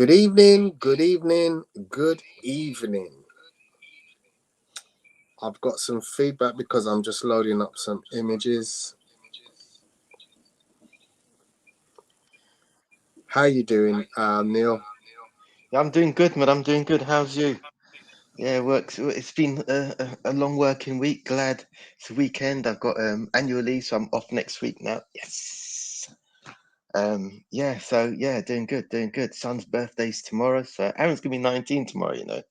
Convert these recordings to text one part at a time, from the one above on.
Good evening, good evening, good evening. I've got some feedback because I'm just loading up some images. How you doing, Neil? Yeah, I'm doing good, man. I'm doing good. How's you? Yeah, works. It's been a long working week. Glad it's a weekend. I've got annual leave, so I'm off next week now. Yes. Yeah. So yeah, doing good, doing good. Son's birthday's tomorrow, so Aaron's gonna be 19 tomorrow.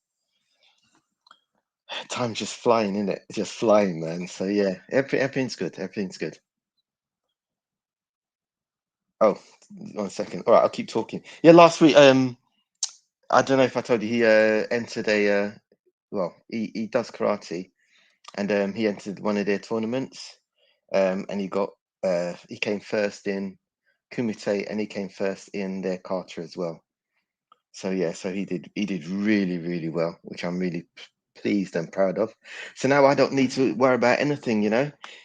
Time's just flying, isn't it? It's just flying, man. So yeah, everything's good. Everything's good. Oh, 1 second. All right, I'll keep talking. Yeah, last week, I don't know if I told you he entered well, he does karate, and he entered one of their tournaments, and he came first in Kumite, and he came first in their kata as well. So yeah, so he did really really well, which I'm really pleased and proud of. So now I don't need to worry about anything.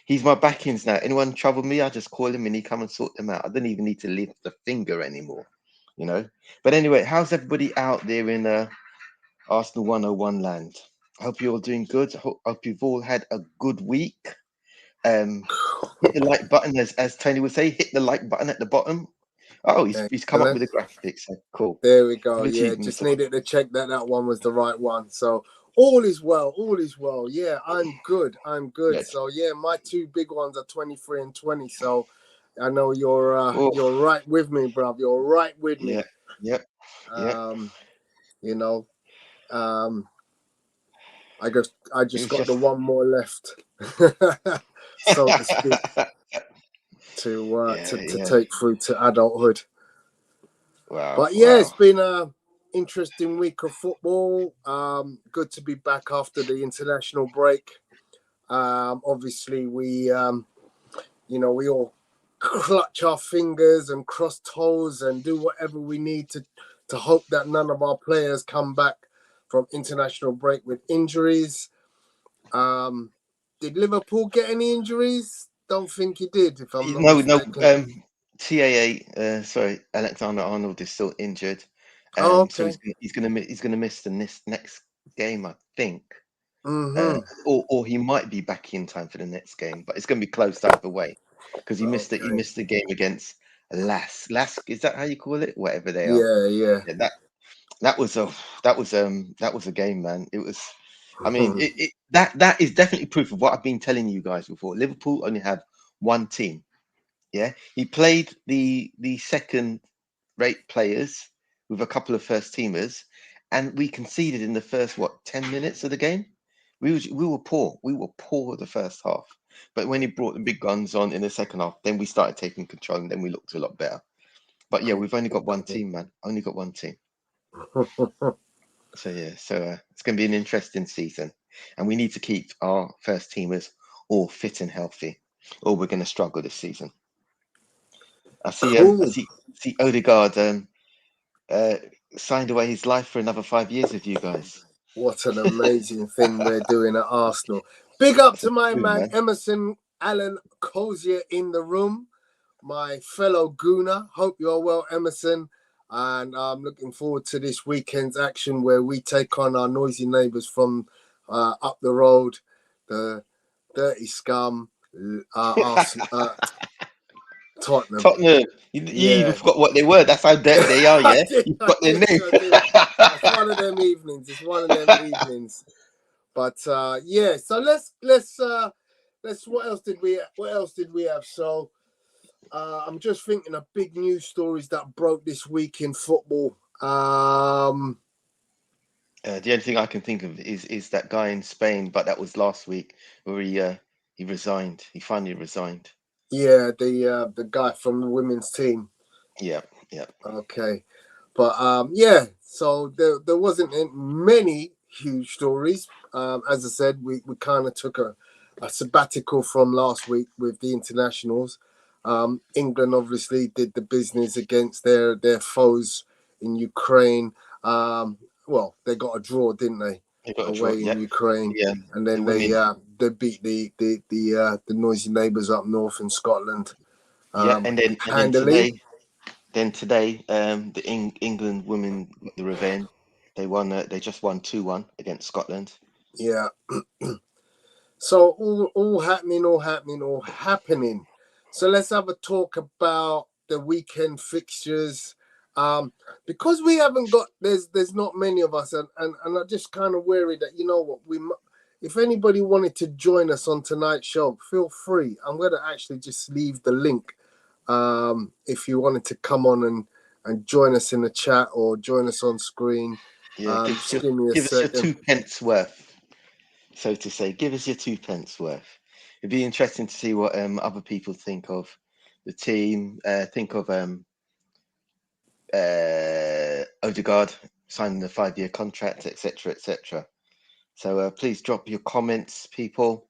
He's my backings now. Anyone trouble me, I just call him and he come and sort them out. I don't even need to lift the finger anymore. But anyway, how's everybody out there in Arsenal 101 land? I hope you're all doing good. Hope you've all had a good week. Hit the like button, as Tony would say. Hit the like button at the bottom. Oh, he's come up Excellent. with a graphic. So cool. There we go. Good Yeah, achievement. just needed to check that one was the right one. So all is well. All is well. Yeah, I'm good. I'm good. Yes. So yeah, my two big ones are 23 and 20. So I know you're Oh, right with me, bruv. You're right with me. yeah. Yep. Yep. Um, you know, um, I just It was got the just. one more left, so to speak, to Yeah. to Yeah. take through to adulthood. Wow. But yeah, it's Wow. been a interesting week of football. Good to be back after the international break. Obviously, we all clutch our fingers and cross toes and do whatever we need to hope that none of our players come back from international break with injuries. Did Liverpool get any injuries? Don't think he did, if I'm not No. No. mistaken. TAA. Sorry, Alexander Arnold is still injured. Oh, So okay. he's gonna miss the next game, I think. Mm-hmm. Or he might be back in time for the next game, but it's going to be close either way because he Okay. missed the game against Lask. Is that how you call it? Whatever they are. Yeah, yeah. Yeah, that was a game, man. It was. I mean, that is definitely proof of what I've been telling you guys before. Liverpool only have one team. Yeah, he played the second rate players with a couple of first teamers, and we conceded in the first 10 minutes of the game. We were poor. We were poor the first half, but when he brought the big guns on in the second half, then we started taking control, and then we looked a lot better. But yeah, we've only got one team, man. Only got one team. So yeah, it's going to be an interesting season, and we need to keep our first teamers all fit and healthy, or we're going to struggle this season. I Cool. see Odegaard uh, signed away his life for another 5 years with you guys. What an amazing thing we're doing at Arsenal. Big up That's a to my boom, man man. Emerson Allen Cozier in the room, my fellow Gooner. Hope you're well, Emerson. And I'm looking forward to this weekend's action where we take on our noisy neighbours from up the road, the dirty scum, Arsenal, Tottenham. Tottenham, you even Yeah, forgot what they were. That's how dirty they are, I yeah? did, You've I got their did, name. I did. That's one of them evenings. It's one of them evenings. But yeah, so let's what else did we have? So I'm just thinking of big news stories that broke this week in football. The only thing I can think of is that guy in Spain, but that was last week where he resigned. He finally resigned. Yeah, the guy from the women's team. Yeah, yeah. Okay. But yeah, so there wasn't many huge stories. As I said, we kind of took a sabbatical from last week with the internationals. England obviously did the business against their foes in Ukraine. Well, they got a draw, didn't they, They got a draw. away in Yeah, Ukraine, and the then women. they beat the noisy neighbours up north in Scotland Yeah, and then handily. today. Then today, the England women got the revenge. They won. They just won 2-1 against Scotland. Yeah. So all happening. So let's have a talk about the weekend fixtures. Because we haven't got there's not many of us, and I'm just kind of worried that, you know what, if anybody wanted to join us on tonight's show, feel free. I'm going to actually just leave the link. If you wanted to come on and join us in the chat or join us on screen, Yeah, just give me a give us your second. 2p worth, so to say. Give us your 2p worth. It'd be interesting to see what other people think of the team. Think of Odegaard signing the 5-year contract, etc., etc. So please drop your comments, people,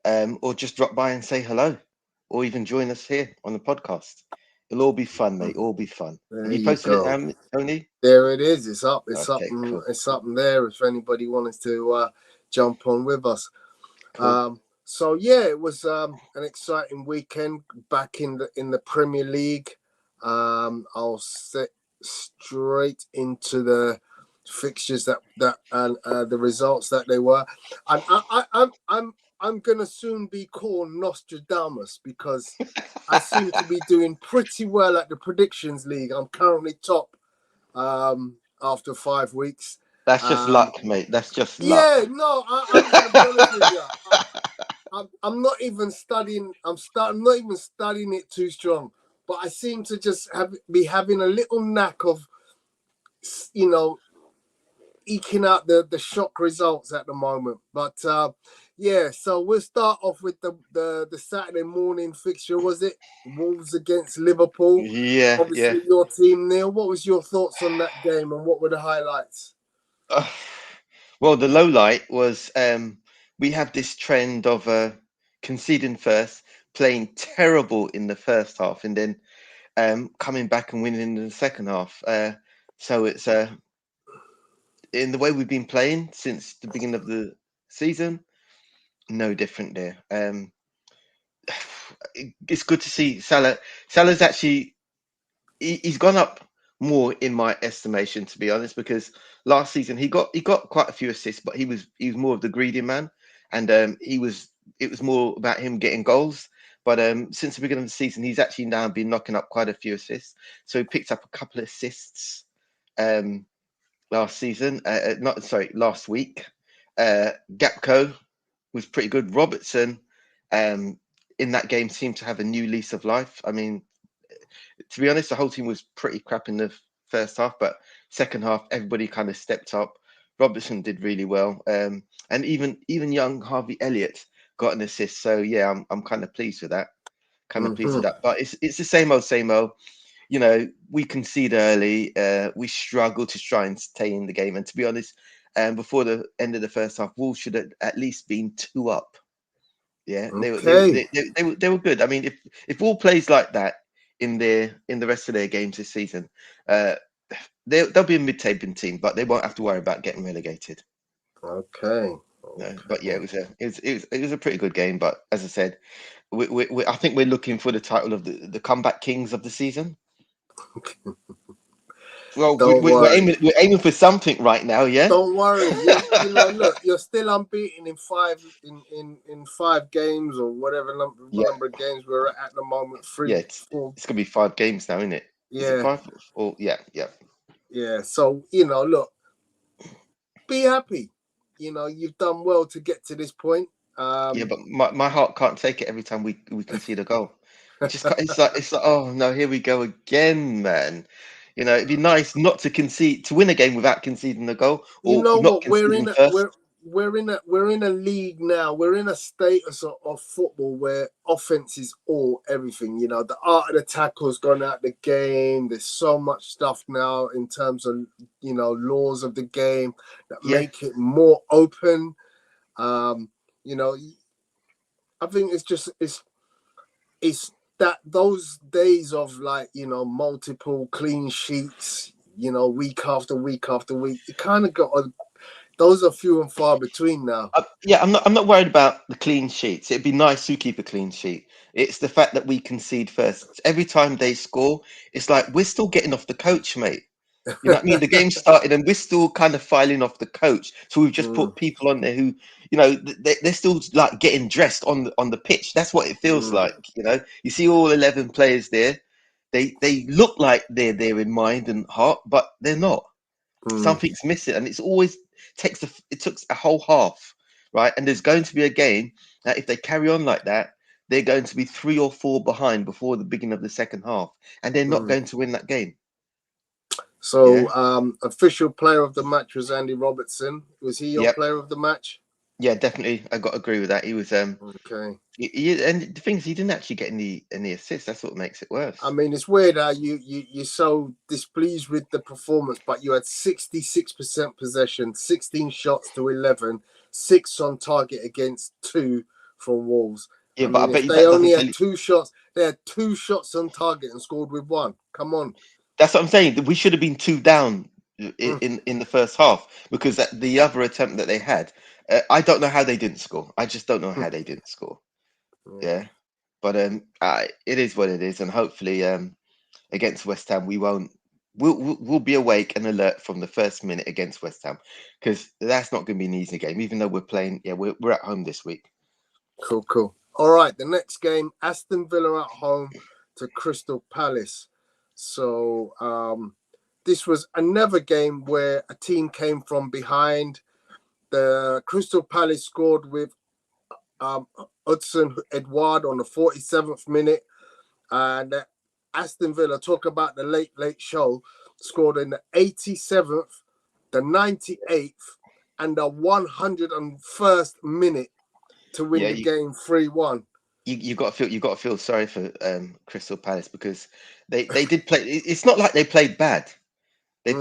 or just drop by and say hello, or even join us here on the podcast. It'll all be fun, mate. All be fun. There Have you you posted go. it, Tony? There it is. It's up. Okay, cool. It's up there. If anybody wanted to jump on with us. Cool. So yeah, it was an exciting weekend back in the Premier League. I'll set straight into the fixtures that and the results that they were. And I'm gonna soon be called Nostradamus because I seem to be doing pretty well at the predictions league. I'm currently top after 5 weeks. That's just luck, mate. That's just luck. Yeah, no, I'm gonna be honest with you. I'm not even studying. I'm not even studying it too strong. But I seem to just be having a little knack of, you know, eking out the shock results at the moment. But yeah, so we'll start off with the Saturday morning fixture. Was it Wolves against Liverpool? Yeah, Obviously, your team, Neil. What was your thoughts on that game, and what were the highlights? Well, the low light was we have this trend of conceding first, playing terrible in the first half, and then coming back and winning in the second half. So it's in the way we've been playing since the beginning of the season, no different there. It's good to see Salah. Salah's actually he's gone up more in my estimation, to be honest, because last season he got quite a few assists, but he was more of the greedy man, and it was more about him getting goals. But since the beginning of the season, he's actually now been knocking up quite a few assists. So he picked up a couple of assists last week. Gakpo was pretty good. Robertson in that game seemed to have a new lease of life. I mean, to be honest, the whole team was pretty crap in the first half, but second half, everybody kind of stepped up. Robertson did really well, and even young Harvey Elliott got an assist. So yeah, I'm kind of pleased with that. But it's the same old. You know, we concede early. We struggle to try and stay in the game. And to be honest, before the end of the first half, Wolves should have at least been 2 up. Yeah, Okay. they were good. I mean, if Wolves plays like that in the rest of their games this season, they'll be a mid-table team, but they won't have to worry about getting relegated. Okay. But yeah, it was a pretty good game. But as I said, I think we're looking for the title of the comeback kings of the season. Well, we're aiming for something right now, yeah. Don't worry. You know, look, you're still unbeaten in 5 games or whatever number of games we're at the moment. 3, yeah, 4. It's gonna be 5 games now, isn't it? Yeah. Is it 5? Oh, yeah. Yeah. So you know, look, be happy. You know, you've done well to get to this point. Yeah, but my heart can't take it every time we concede a goal. It's like oh no, here we go again, man. You know, it'd be nice not to concede, to win a game without conceding a goal, or you know not what? conceding first. We're in a league now. We're in a status of football where offense is everything. You know, the art of the tackle's gone out the game. There's so much stuff now in terms of, you know, laws of the game that make it more open. You know, I think it's that those days of, like, you know, multiple clean sheets, you know, week after week after week, you kind of got those are few and far between now. I'm not worried about the clean sheets. It'd be nice to keep a clean sheet. It's the fact that we concede first. Every time they score, it's like we're still getting off the coach, mate. You know what I mean? The game started and we're still kind of filing off the coach. So we've just put people on there who, they're still like getting dressed on the pitch. That's what it feels like. You see all 11 players there. They look like they're there in mind and heart, but they're not. Something's missing, and it took a whole half, right? And there's going to be a game that if they carry on like that, they're going to be 3 or 4 behind before the beginning of the second half, and they're not going to win that game. So, official player of the match was Andy Robertson. Was he your player of the match? Yeah, definitely. I got to agree with that. He was okay. And the thing is, he didn't actually get any assists. That's what makes it worse. I mean, it's weird how you're so displeased with the performance, but you had 66% possession, 16 shots to 11, 6 on target against 2 from Wolves. Yeah, but I bet if they only had 2 shots, they had 2 shots on target and scored with 1. Come on. That's what I'm saying. We should have been 2 down in the first half, because the other attempt that they had, I don't know how they didn't score. I just don't know how they didn't score. Yeah. But it is what it is, and hopefully against West Ham we'll be awake and alert from the first minute against West Ham, because that's not going to be an easy game, even though we're playing. Yeah, we're at home this week. Cool. All right, the next game, Aston Villa at home to Crystal Palace. So this was another game where a team came from behind. The Crystal Palace scored with Hudson-Edouard on the 47th minute, and Aston Villa, talk about the late show, scored in the 87th, the 98th, and the 101st minute to win the game 3-1. You got to feel sorry for Crystal Palace, because they did play. It's not like they played bad. They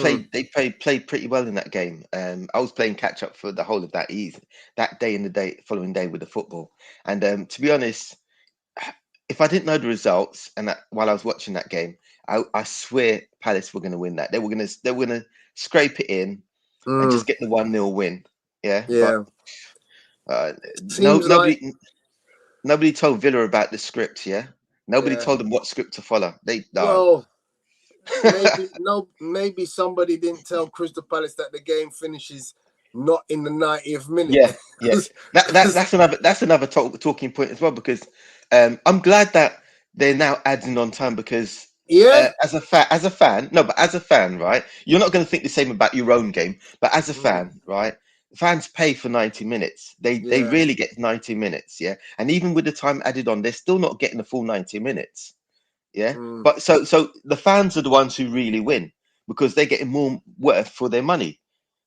played pretty well in that game. I was playing catch up for the whole of that day and the following day with the football. And to be honest, if I didn't know the results and while I was watching that game, I swear Palace were going to win that. They were going to scrape it in and just get the 1-0 win. Yeah. But, nobody told Villa about the script. Yeah. Nobody told them what script to follow. Maybe somebody didn't tell Crystal Palace that the game finishes not in the 90th minute. Yeah. That's another talking point as well, because I'm glad that they're now adding on time, because as a fan, right, you're not going to think the same about your own game, but as a fan, right, fans pay for 90 minutes. They really get 90 minutes, and even with the time added on, they're still not getting the full 90 minutes. But so the fans are the ones who really win, because they're getting more worth for their money,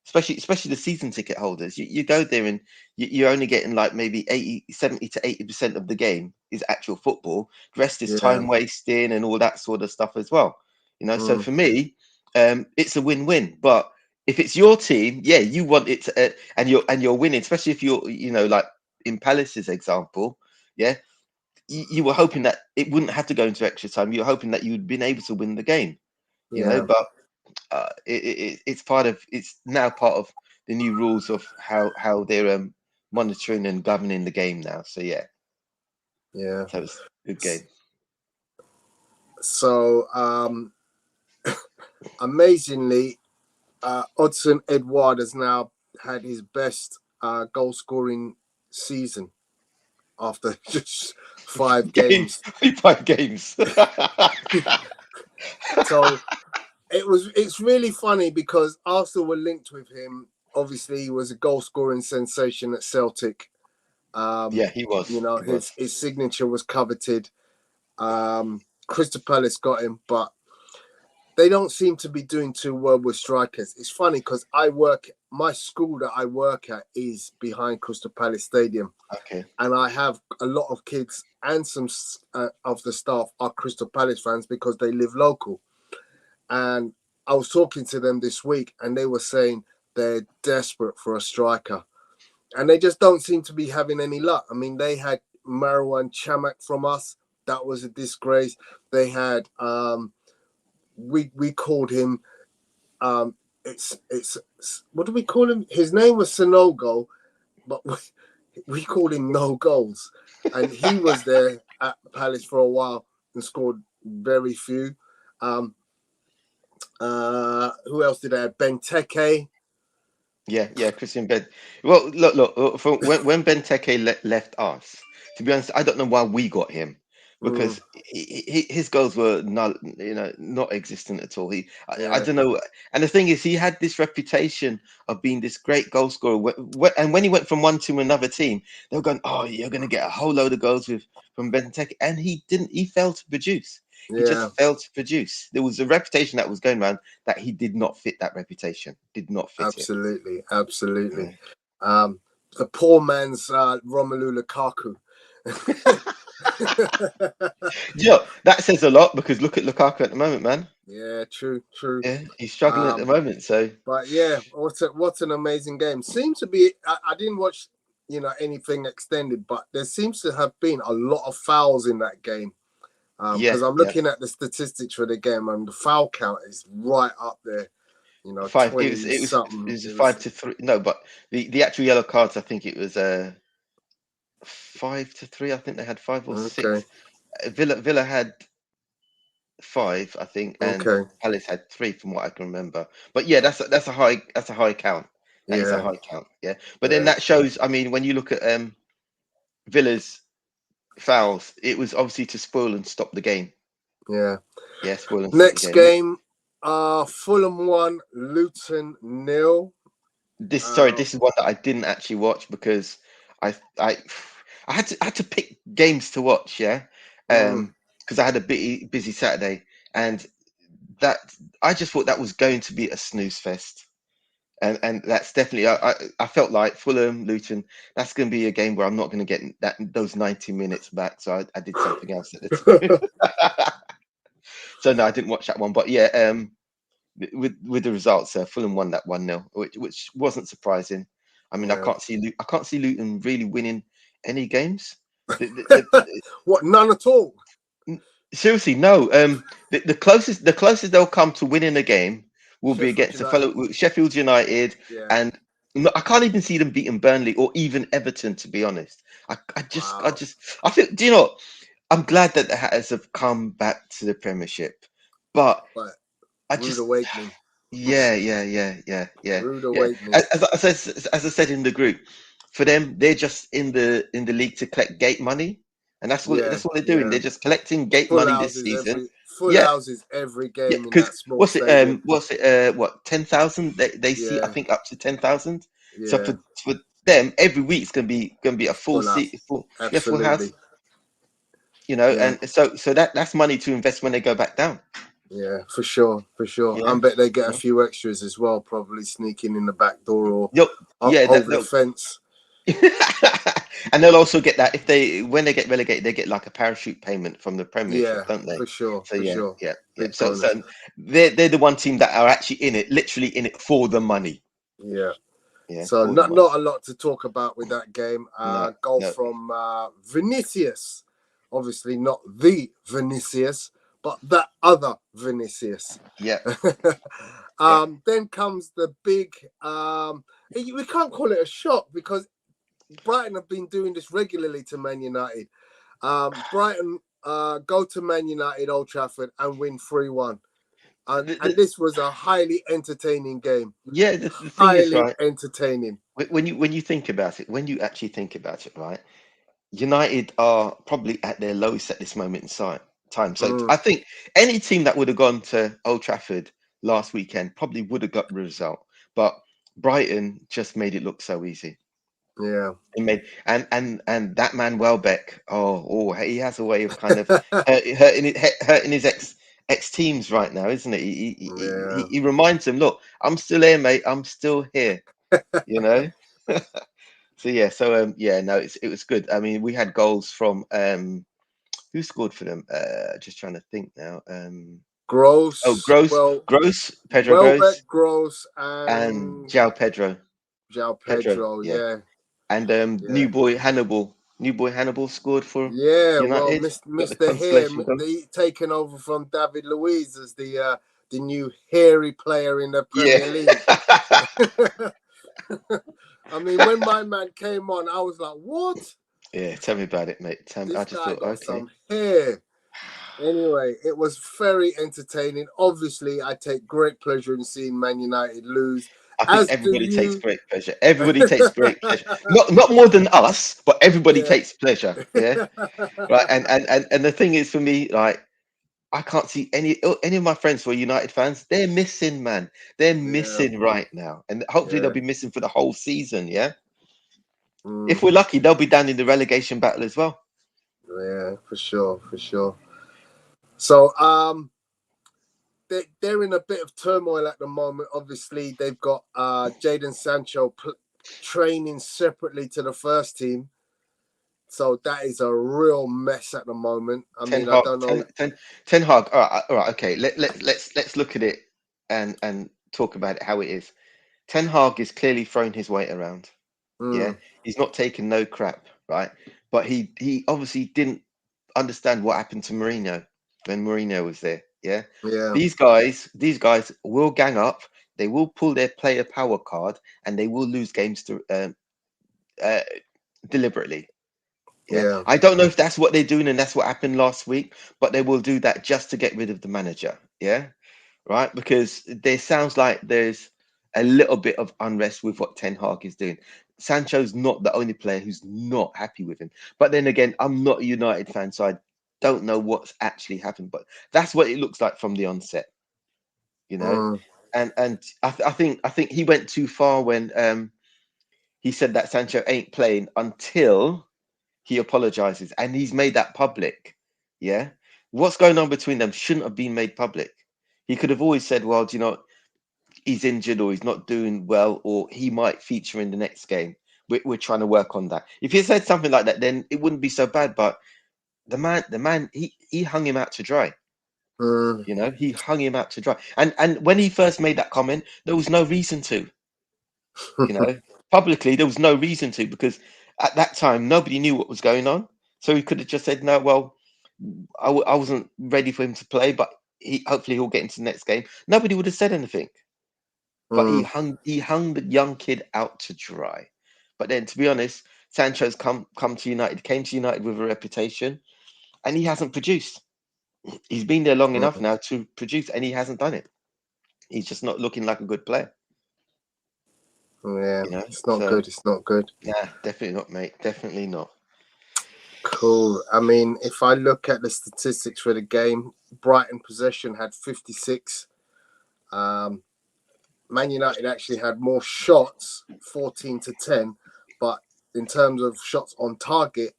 especially the season ticket holders. You go there and you're only getting like maybe 70 to 80% of the game is actual football. The rest is time wasting and all that sort of stuff as well. So for me, it's a win-win. But if it's your team, you want it to, and you're winning, especially if you're like in Palace's example, you were hoping that it wouldn't have to go into extra time. You were hoping that you'd been able to win the game, but it's now part of the new rules of how they're monitoring and governing the game now. So so it's a good game. So amazingly, Hudson-Edouard has now had his best goal scoring season after just 5 games. 5 games. So it's really funny, because Arsenal were linked with him. Obviously, he was a goal scoring sensation at Celtic. He was. His signature was coveted. Crystal Palace got him, but they don't seem to be doing too well with strikers. It's funny, because my school that I work at is behind Crystal Palace Stadium. Okay. And I have a lot of kids, and some of the staff are Crystal Palace fans, because they live local. And I was talking to them this week, and they were saying they're desperate for a striker. And they just don't seem to be having any luck. I mean, they had Marouane Chamakh from us. That was a disgrace. They had we called him it's what do we call him? His name was Sanogo, but we called him No Goals, and he was there. at Palace for a while and scored very few. Who else did they have? Benteke. Yeah, Christian Ben. Well, look. From when Benteke left us, to be honest, I don't know why we got him Mm, because his goals were not, not existent at all. I yeah, don't know. And the thing is, he had this reputation of being this great goal scorer. And when he went from one to another team, they were going, "Oh, you're going to get a whole load of goals from Benteke," and he didn't. He failed to produce. He yeah, just failed to produce. There was a reputation that was going around that he did not fit that reputation. Did not fit it. absolutely. Yeah. The poor man's Romelu Lukaku. Yeah, that says a lot because look at Lukaku at the moment, man. Yeah, true. Yeah, he's struggling at the Um, moment. So but yeah, what an amazing game. Seems to be. I didn't watch, anything extended, but there seems to have been a lot of fouls in that game. yeah, Because I'm yeah. looking at the statistics for the game, and the foul count is right up there. Five. 20 It something. was 5-3. No, but the actual yellow cards, I think it was 5-3. I think they had 5 or Okay, 6. Villa had 5, I think, and okay, Palace had 3, from what I can remember. But yeah, that's a high count. That is a yeah, high count. Yeah, but then yeah, that shows. I mean, when you look at Villa's fouls, it was obviously to spoil and stop the game. yeah. Yeah, spoil and stop the Next game. game, Fulham 1, Luton 0. This is one that I didn't actually watch because I I I had to pick games to watch, yeah, Mm, because I had a busy Saturday, and that I just thought that was going to be a snooze fest, and that's definitely I felt like Fulham Luton, that's going to be a game where I'm not going to get those 90 minutes back, so I did something else at the time. So no, I didn't watch that one, but yeah, with the results, Fulham won that 1-0, which wasn't surprising. I mean, yeah. I can't see Luton really winning any games. What? None at all. Seriously, no. The closest they'll come to winning a game will be Sheffield against a United. fellow Sheffield United, Yeah. and no, I can't even see them beating Burnley or even Everton. To be honest, Wow. I feel. Do you know what? I'm glad that the Hatters have come back to the Premiership, but But I rude just awakening. yeah. Rude awakening. As I said in the group, for them, they're just in the league to collect gate money, and Yeah, that's what they're doing. yeah. They're just collecting gate Full money this houses season. full Yeah, houses every yeah. game in Because that small stadium. what 10,000? They see, I Yeah, think, up to 10,000. So yeah. for them, every week's gonna be a full Full house. seat, full house. Absolutely. Yeah, And so that's money to invest when they go back down. yeah, for sure, for sure. I Yeah. bet they get a Yeah. few extras as well, probably sneaking in the back door or Yo, yeah, over the fence. and they'll also get that if when they get relegated, they get like a parachute payment from the Premiership, Yeah, don't they? for sure, So for sure. yeah. Big So bonus. they're the one team that are actually in it, literally in it for the money. Yeah. Yeah, So for the not money. a lot to talk about with that game. No, Goal no. from Vinicius. Obviously not the Vinicius, but that other Vinicius. Yeah, yeah. Then comes the big. We can't call it a shock because Brighton have been doing this regularly to Man United. Brighton go to Man United Old Trafford and win 3-1. And this was a highly entertaining game. Yeah, the thing is, Highly right, entertaining. when you think about it, when you actually think about it, right, United are probably at their lowest at this moment in time. So Mm, I think any team that would have gone to Old Trafford last weekend probably would have got the result. But Brighton just made it look so easy. yeah. He made and that man Welbeck, he has a way of kind of hurting his ex teams right now, isn't it? Yeah. He reminds them, look, I'm still here, mate. I'm still here. You know. So yeah, no, it was good. I mean, we had goals from who scored for them? Just trying to think now. Gross. Pedro Gross, Welbeck, Gross, and and João Pedro, João Pedro, Pedro. yeah, Yeah. and Yeah. New boy Hannibal scored for Yeah. Well, United. Got the Mr. Hare, consolation goal. taken over from David Luiz as the new hairy player in the Yeah. Premier League. I mean, when my man came on, I was like, what? Yeah, tell me about it, mate. I This just guy thought, got okay. some hair. Anyway, it was very entertaining. Obviously, I take great pleasure in seeing Man United lose, I think as do everybody takes you. great pleasure. Everybody takes great pleasure. Not more than us, but everybody Yeah. takes pleasure. Yeah, right. And the thing is, for me, like, I can't see any of my friends who are United fans. They're missing, man. They're Yeah. missing right now, and hopefully they'll Yeah. be missing for the whole season. Yeah, if Mm, we're lucky, they'll be down in the relegation battle as well. yeah, for sure, for sure. So, they're in a bit of turmoil at the moment. Obviously, they've got Jadon Sancho training separately to the first team. So that is a real mess at the moment. I Ten mean, I Hag, don't know. Ten Hag. All right, okay. Let's look at it and talk about it how it is. Ten Hag is clearly throwing his weight around. Yeah, Mm, he's not taking no crap, right? But he obviously didn't understand what happened to Mourinho when Mourinho was there. Yeah, yeah, these guys will gang up. They will pull their player power card, and they will lose games to uh, deliberately. Yeah, yeah. I don't know if that's what they're doing and that's what happened last week, but they will do that just to get rid of the manager. Yeah, right? Because there sounds like there's a little bit of unrest with what Ten Hag is doing. Sancho's not the only player who's not happy with him. But then again, I'm not a United fan, so I don't know what's actually happened. But that's what it looks like from the onset, you know. Mm, And I think he went too far when he said that Sancho ain't playing until he apologizes, and he's made that public. Yeah, what's going on between them shouldn't have been made public. He could have always said, "Well, do you know, he's injured or he's not doing well, or he might feature in the next game. We're trying to work on that." If he said something like that, then it wouldn't be so bad. But the man, he hung him out to dry. mm, You know, he hung him out to dry. And when he first made that comment, there was no reason to. You know, publicly there was no reason to, because at that time nobody knew what was going on. So he could have just said, "No, well, I wasn't ready for him to play, but hopefully he'll get into the next game." Nobody would have said anything. But he mm, hung the young kid out to dry. But then, to be honest, Sancho's come to United, came to United with a reputation, and he hasn't produced. He's been there long enough mm. now to produce, and he hasn't done it. He's just not looking like a good player, Yeah, you know. it's not So, good. It's not good. nah, definitely not, mate. Definitely not. Cool. I mean, if I look at the statistics for the game, Brighton possession had 56. Um, Man United actually had more shots, 14-10, but in terms of shots on target,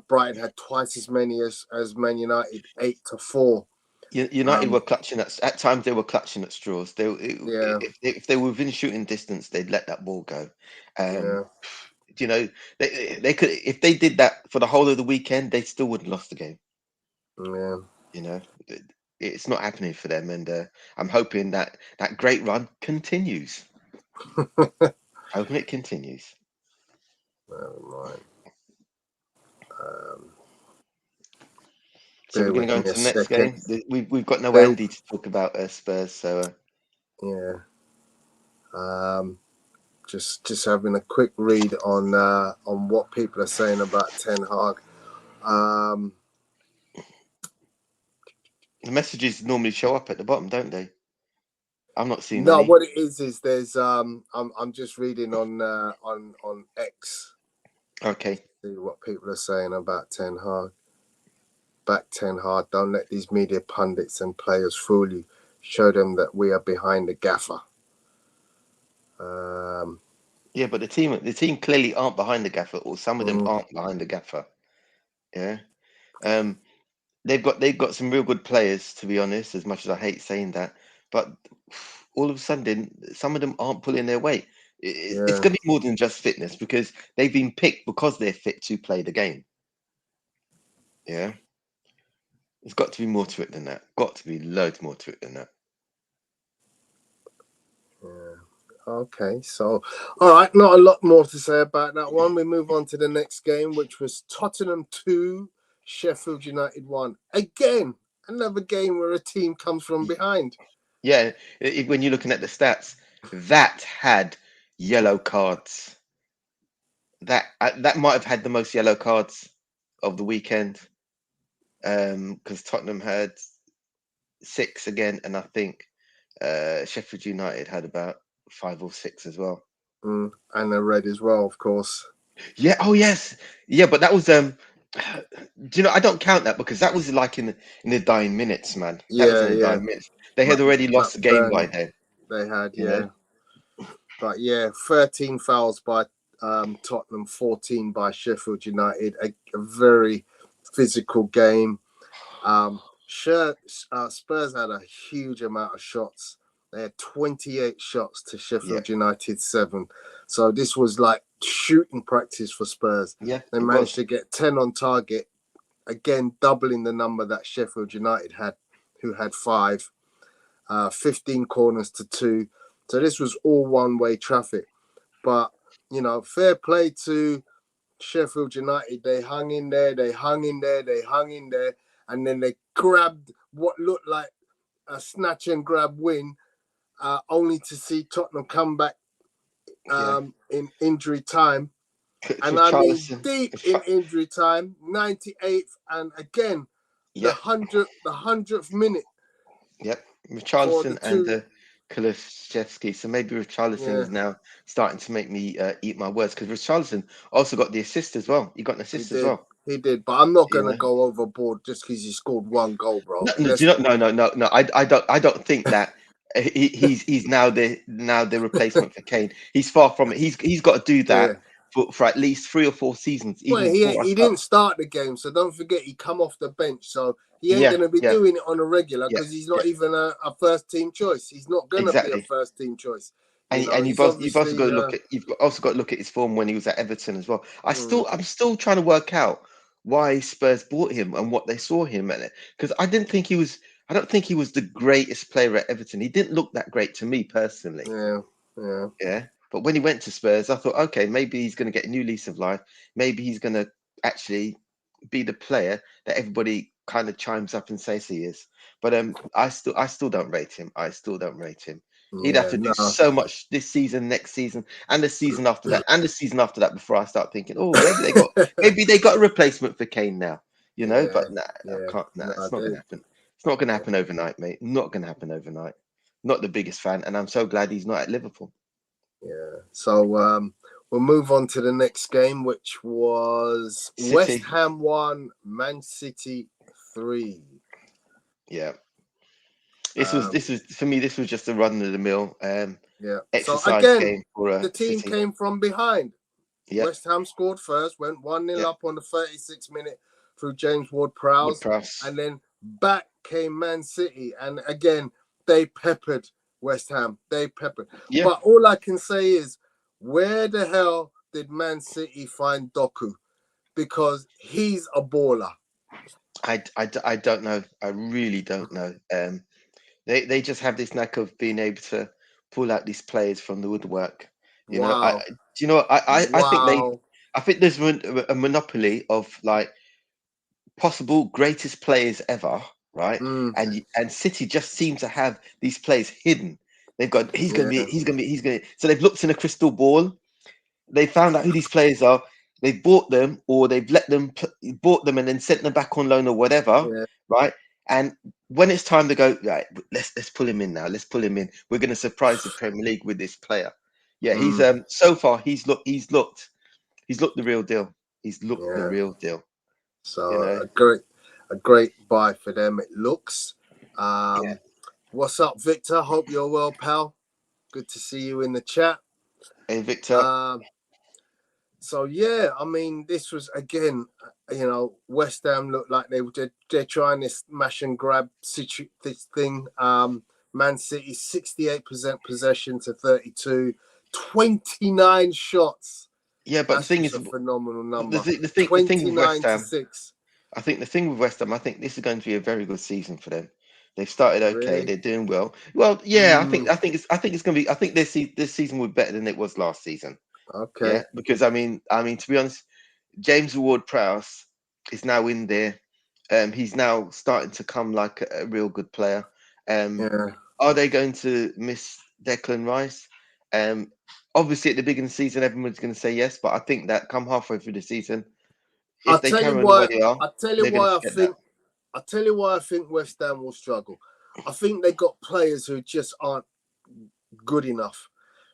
Brighton had twice as many as Man United, 8-4. United were clutching at times. They were clutching at straws. Yeah, If they were within shooting distance, they'd let that ball go. yeah, You know, they could, if they did that for the whole of the weekend, they still would have lost the game. yeah. You know, it's not happening for them, and I'm hoping that that great run continues. Hoping it continues. Never mind. Um, So we're bear going to with go me into a the next second. game. We've got no Bear, Andy to talk about Spurs, so yeah. Um, just having a quick read on what people are saying about Ten Hag. the messages normally show up at the bottom, don't they? I'm not seeing No, any. what it is there's I'm just reading on X, Okay. see what people are saying about Ten Hag. Back Ten Hag. Don't let these media pundits and players fool you. Show them that we are behind the gaffer. Um, Yeah, but the team clearly aren't behind the gaffer, or some of them mm, aren't behind the gaffer. Yeah. Um, they've got some real good players, to be honest, as much as I hate saying that. But all of a sudden, some of them aren't pulling their weight. It's yeah, going to be more than just fitness, because they've been picked because they're fit to play the game. Yeah. There's got to be more to it than that. Got to be loads more to it than that. yeah. Okay, so all right, not a lot more to say about that one. We move on to the next game, which was Tottenham 2, Sheffield United 1. Again, another game where a team comes from behind. Yeah. When you're looking at the stats, that had yellow cards. that might have had the most yellow cards of the weekend, because Tottenham had 6 again, and I think Sheffield United had about 5 or 6 as well. And a red as well, of course. Yeah. Oh yes. Yeah, but that was do you know, I don't count that because that was like in the dying minutes, man. That was Yeah, in the yeah. dying minutes. They had already lost the game by Burnley, then, they had, you know. yeah. But yeah, 13 fouls by Tottenham, 14 by Sheffield United. A very physical game. Spurs had a huge amount of shots. They had 28 shots to Yeah. Sheffield United 7. So this was like shooting practice for Spurs. Yeah, They it managed was. to get 10 on target, again doubling the number that Sheffield United had, who had 5. 15 corners to 2. So this was all one-way traffic. But, you know, fair play to Sheffield United. They hung in there, and then they grabbed what looked like a snatch and grab win, only to see Tottenham come back Yeah. in injury time. And I mean, Richarlison. deep in injury time, 98th, and again, the Yep. 100th minute Yep. for the Richarlison and two. Kulusevski. So maybe Richarlison Yeah, is now starting to make me eat my words, because Richarlison also got the assist as well. He got an he assist as did. well. He did. But I'm not You going to know. go overboard just because he scored one goal, bro. No, no, do you know, no. I don't think that he's now the replacement for Kane. He's far from it. He's got to do Yeah. that for at least 3 or 4 seasons, Well, even before I he start. didn't start the game, so don't forget he come off the bench. So he ain't Yeah, going to be yeah, doing it on a regular yeah, because he's yeah, not even a first team choice. He's not going to be a exactly. first team choice. You And know, and he's you've also got obviously. to look at also got to look at his form when he was at Everton as well. Mm, I'm still trying to work out why Spurs bought him and what they saw him at it, because I don't think he was the greatest player at Everton. He didn't look that great to me personally. yeah, yeah, Yeah. But when he went to Spurs, I thought, okay, maybe he's going to get a new lease of life. Maybe he's going to actually be the player that everybody kind of chimes up and says he is. But I still don't rate him. I still don't rate him. He'd have yeah. to do No, so much this season, next season, and the season after that, and the season after that before I start thinking, oh, maybe they got a replacement for Kane now, you know. yeah, But nah, I yeah. can't. Nah, No, it's not going to happen. It's not going to happen overnight, mate. Not going to happen overnight. Not the biggest fan, and I'm so glad he's not at Liverpool. yeah. So we'll move on to the next game, which was West City. Ham 1, Man City 3. Yeah. Um, This was for me. This was just a run of the mill yeah. So exercise again, game for the team City. came from behind. Yep, West Ham scored first, went 1-0 yep. up on the 36th minute through James Ward-Prowse, Woodprowse. and then back came Man City, and again they peppered West Ham. They peppered. Yeah, But all I can say is, where the hell did Man City find Doku? Because he's a baller. I don't know. I really don't know. They just have this knack of being able to pull out these players from the woodwork. You know, Wow. do you know? Wow. I think there's a monopoly of like possible greatest players ever, right? Mm, And City just seem to have these players hidden. They've got yeah. he's gonna. So they've looked in a crystal ball. They found out who these players are. They've bought them, or they've bought them and then sent them back on loan or whatever, Yeah. right? And when it's time to go, right, let's pull him in now. Let's pull him in. We're going to surprise the Premier League with this player. Yeah, he's Mm, so far he's looked the real deal. He's looked the yeah. real deal. You So know. a great buy for them. It looks. Yeah. What's up, Victor? Hope you're well, pal. Good to see you in the chat. Hey, Victor. Um, so yeah, I mean, this was again, West Ham looked like they're trying this smash and grab this thing. Man City 68% possession to 32, 29 shots. Yeah, but the That's thing just is, a phenomenal the, number. thi- the thing with West 29 to Ham, 6. I think the thing with West Ham, I think this is going to be a very good season for them. They've started okay. Really? They're doing well. Well, yeah, Mm, I think it's going to be. I think this season will be better than it was last season. okay. Yeah, because I mean, to be honest, James Ward-Prowse is now in there. He's now starting to come like a real good player. Yeah. Are they going to miss Declan Rice? Um, obviously at the beginning of the season, everyone's going to say yes, but I think that come halfway through the season, I'll if they tell you carry on the way why. they are, I'll tell you they're going to why I forget that. think. I'll tell you why I think West Ham will struggle. I think they got players who just aren't good enough,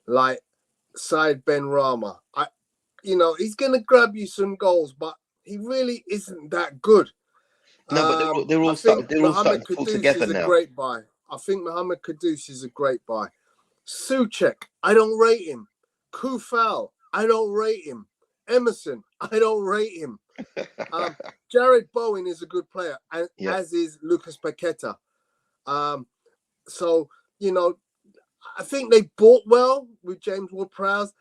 like Said Ben Rama. He's going to grab you some goals, but he really isn't that good. No, but they're I all think starting Mohamed to pull Kudus together is a now. great buy. I think Mohamed Kudus is a great buy. Suchek, I don't rate him. Kufal, I don't rate him. Emerson, I don't rate him. Jared Bowen is a good player, and Yeah. as is Lucas Paqueta. So, I think they bought well with James Ward-Prowse,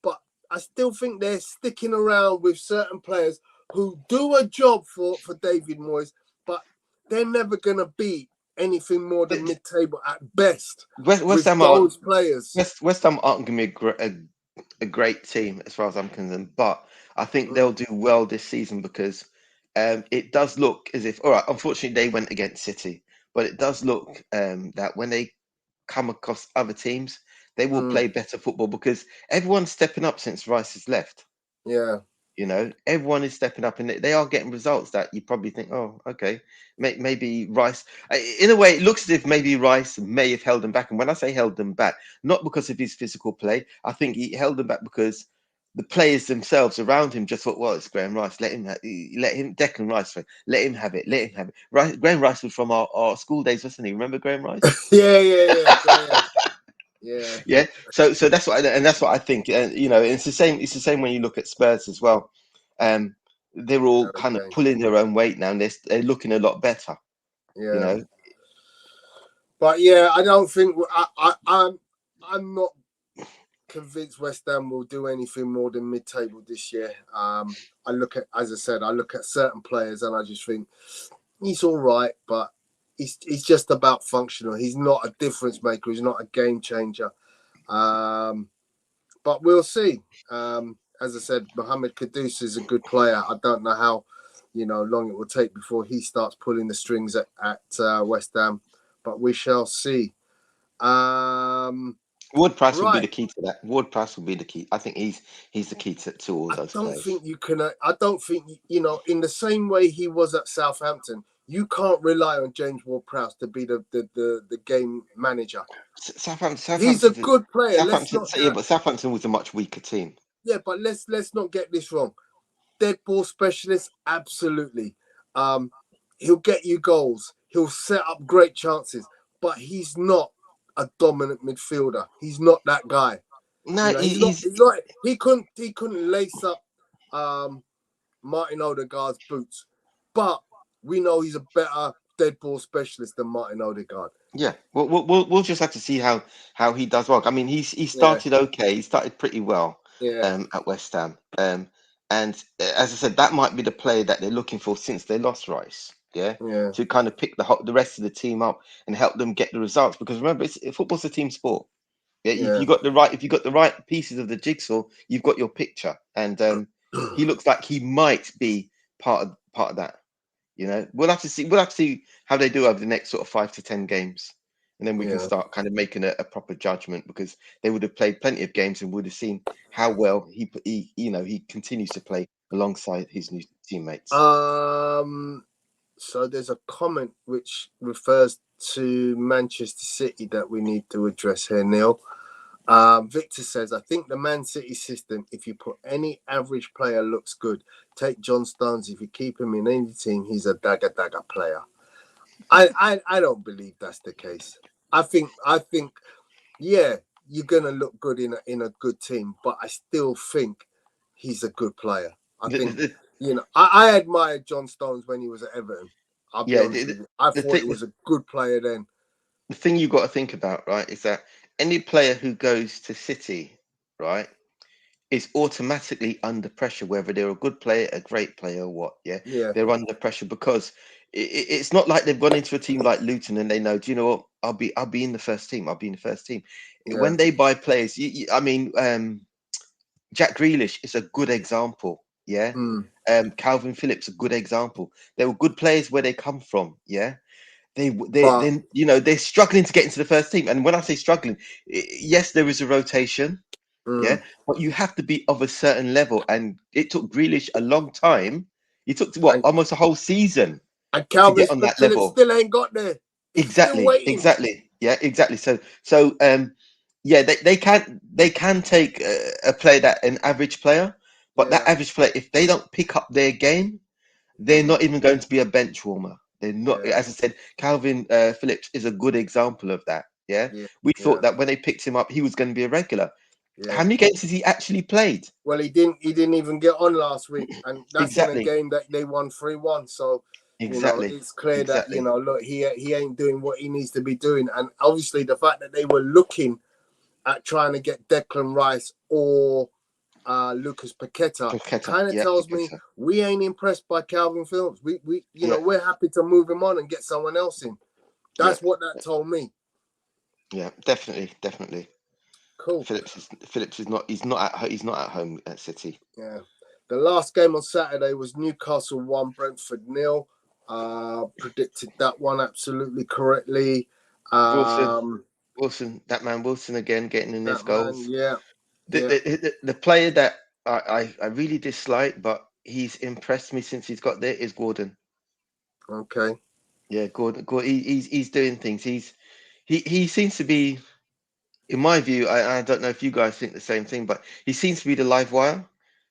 but I still think they're sticking around with certain players who do a job for David Moyes, but they're never going to be anything more than mid-table at best. West Ham those players. West Ham aren't going to be a great team as far as I'm concerned, but I think they'll do well this season because it does look as if, all right, unfortunately they went against City, but it does look that when they come across other teams, they will play better football because everyone's stepping up since Rice has left. Yeah. Everyone is stepping up and they are getting results that you probably think, oh, okay, maybe Rice. In a way, it looks as if maybe Rice may have held them back. And when I say held them back, not because of his physical play, I think he held them back because the players themselves around him just thought, well, it's Graham Rice. Let him, Declan Rice, let him have it. Graham Rice was from our school days, wasn't he? Remember Graham Rice? Yeah. Yeah. So that's what, and that's what I think. It's the same. It's the same when you look at Spurs as well. They're all kind of pulling their own weight now, and they're looking a lot better. Yeah. But yeah, I don't think I'm not convinced West Ham will do anything more than mid-table this year. I look at certain players and I just think he's all right, but he's just about functional. He's not a difference maker. He's not a game changer. But we'll see. As I said, Mohamed Kudus is a good player. I don't know how long it will take before he starts pulling the strings at West Ham, but we shall see. Ward-Prowse will be the key to that. Ward-Prowse will be the key. I think he's the key to all those players. I don't think in the same way he was at Southampton, you can't rely on James Ward-Prowse to be the game manager. Southampton, he's a good player. But Southampton was a much weaker team. Yeah, but let's not get this wrong. Dead ball specialist, absolutely. He'll get you goals. He'll set up great chances, but he's not a dominant midfielder. He's not that guy. No, he couldn't lace up Martin Odegaard's boots, but we know he's a better dead ball specialist than Martin Odegaard. Yeah, we'll just have to see how he does work. I mean, he started okay. He started pretty well at West Ham. And as I said, that might be the player that they're looking for since they lost Rice. Yeah. To kind of pick the rest of the team up and help them get the results. Because remember, football's a team sport. Yeah. If you got the right pieces of the jigsaw, you've got your picture. And he looks like he might be part of that. We'll have to see how they do over the next sort of 5 to 10 games, and then we can start kind of making a proper judgment because they would have played plenty of games and would have seen how well he continues to play alongside his new teammates. So there's a comment which refers to Manchester City that we need to address here, Neil. Victor says, I think the Man City system, if you put any average player, looks good. Take John Stones. If you keep him in any team, he's a dagger player. I don't believe that's the case. I think yeah, you're gonna look good in a good team, but I still think he's a good player. I think I admired John Stones when he was at Everton. I'll be honest with you. I thought he was a good player then. The thing you've got to think about, right, is that any player who goes to City, right, is automatically under pressure, whether they're a good player, a great player, or what. Yeah. They're under pressure because it's not like they've gone into a team like Luton and they know, do you know what? I'll be in the first team. I'll be in the first team. Yeah. When they buy players, Jack Grealish is a good example. Yeah. Calvin Phillips, a good example. They were good players where they come from. Yeah. They're struggling to get into the first team. And when I say struggling, yes, there is a rotation. Yeah, but you have to be of a certain level, and it took Grealish a long time. It took And, almost a whole season and to Calvin get on that Phillips level. still ain't got there. He's still Exactly, waiting. exactly. Yeah, exactly. So yeah, they can take a player that an average player, but that average player, if they don't pick up their game, they're not even going to be a bench warmer. They're not. Yeah. As I said, Calvin Phillips is a good example of that. Yeah, Yeah. we Yeah. thought that when they picked him up, he was going to be a regular. Yeah. How many games has he actually played? Well, he didn't even get on last week, and that's in a Exactly, game that they won 3-1. So, exactly, it's clear that, exactly. look, he ain't doing what he needs to be doing. And obviously the fact that they were looking at trying to get Declan Rice or Lucas Paqueta Paqueta, kind of yeah, tells me Paqueta. we ain't impressed by Calvin Phillips. We Yeah, we're happy to move him on and get someone else in. yeah, That's what that told me. yeah. Definitely. Cool. Phillips is not. He's not at home at City. Yeah. The last game on Saturday was Newcastle 1, Brentford 0. Predicted that one absolutely correctly. Wilson, that man Wilson again getting in his That man, goals. yeah. The player that I really dislike, but he's impressed me since he's got there is Gordon. Okay. Yeah, Gordon. He's doing things. He seems to be, in my view. I don't know if you guys think the same thing, but he seems to be the live wire.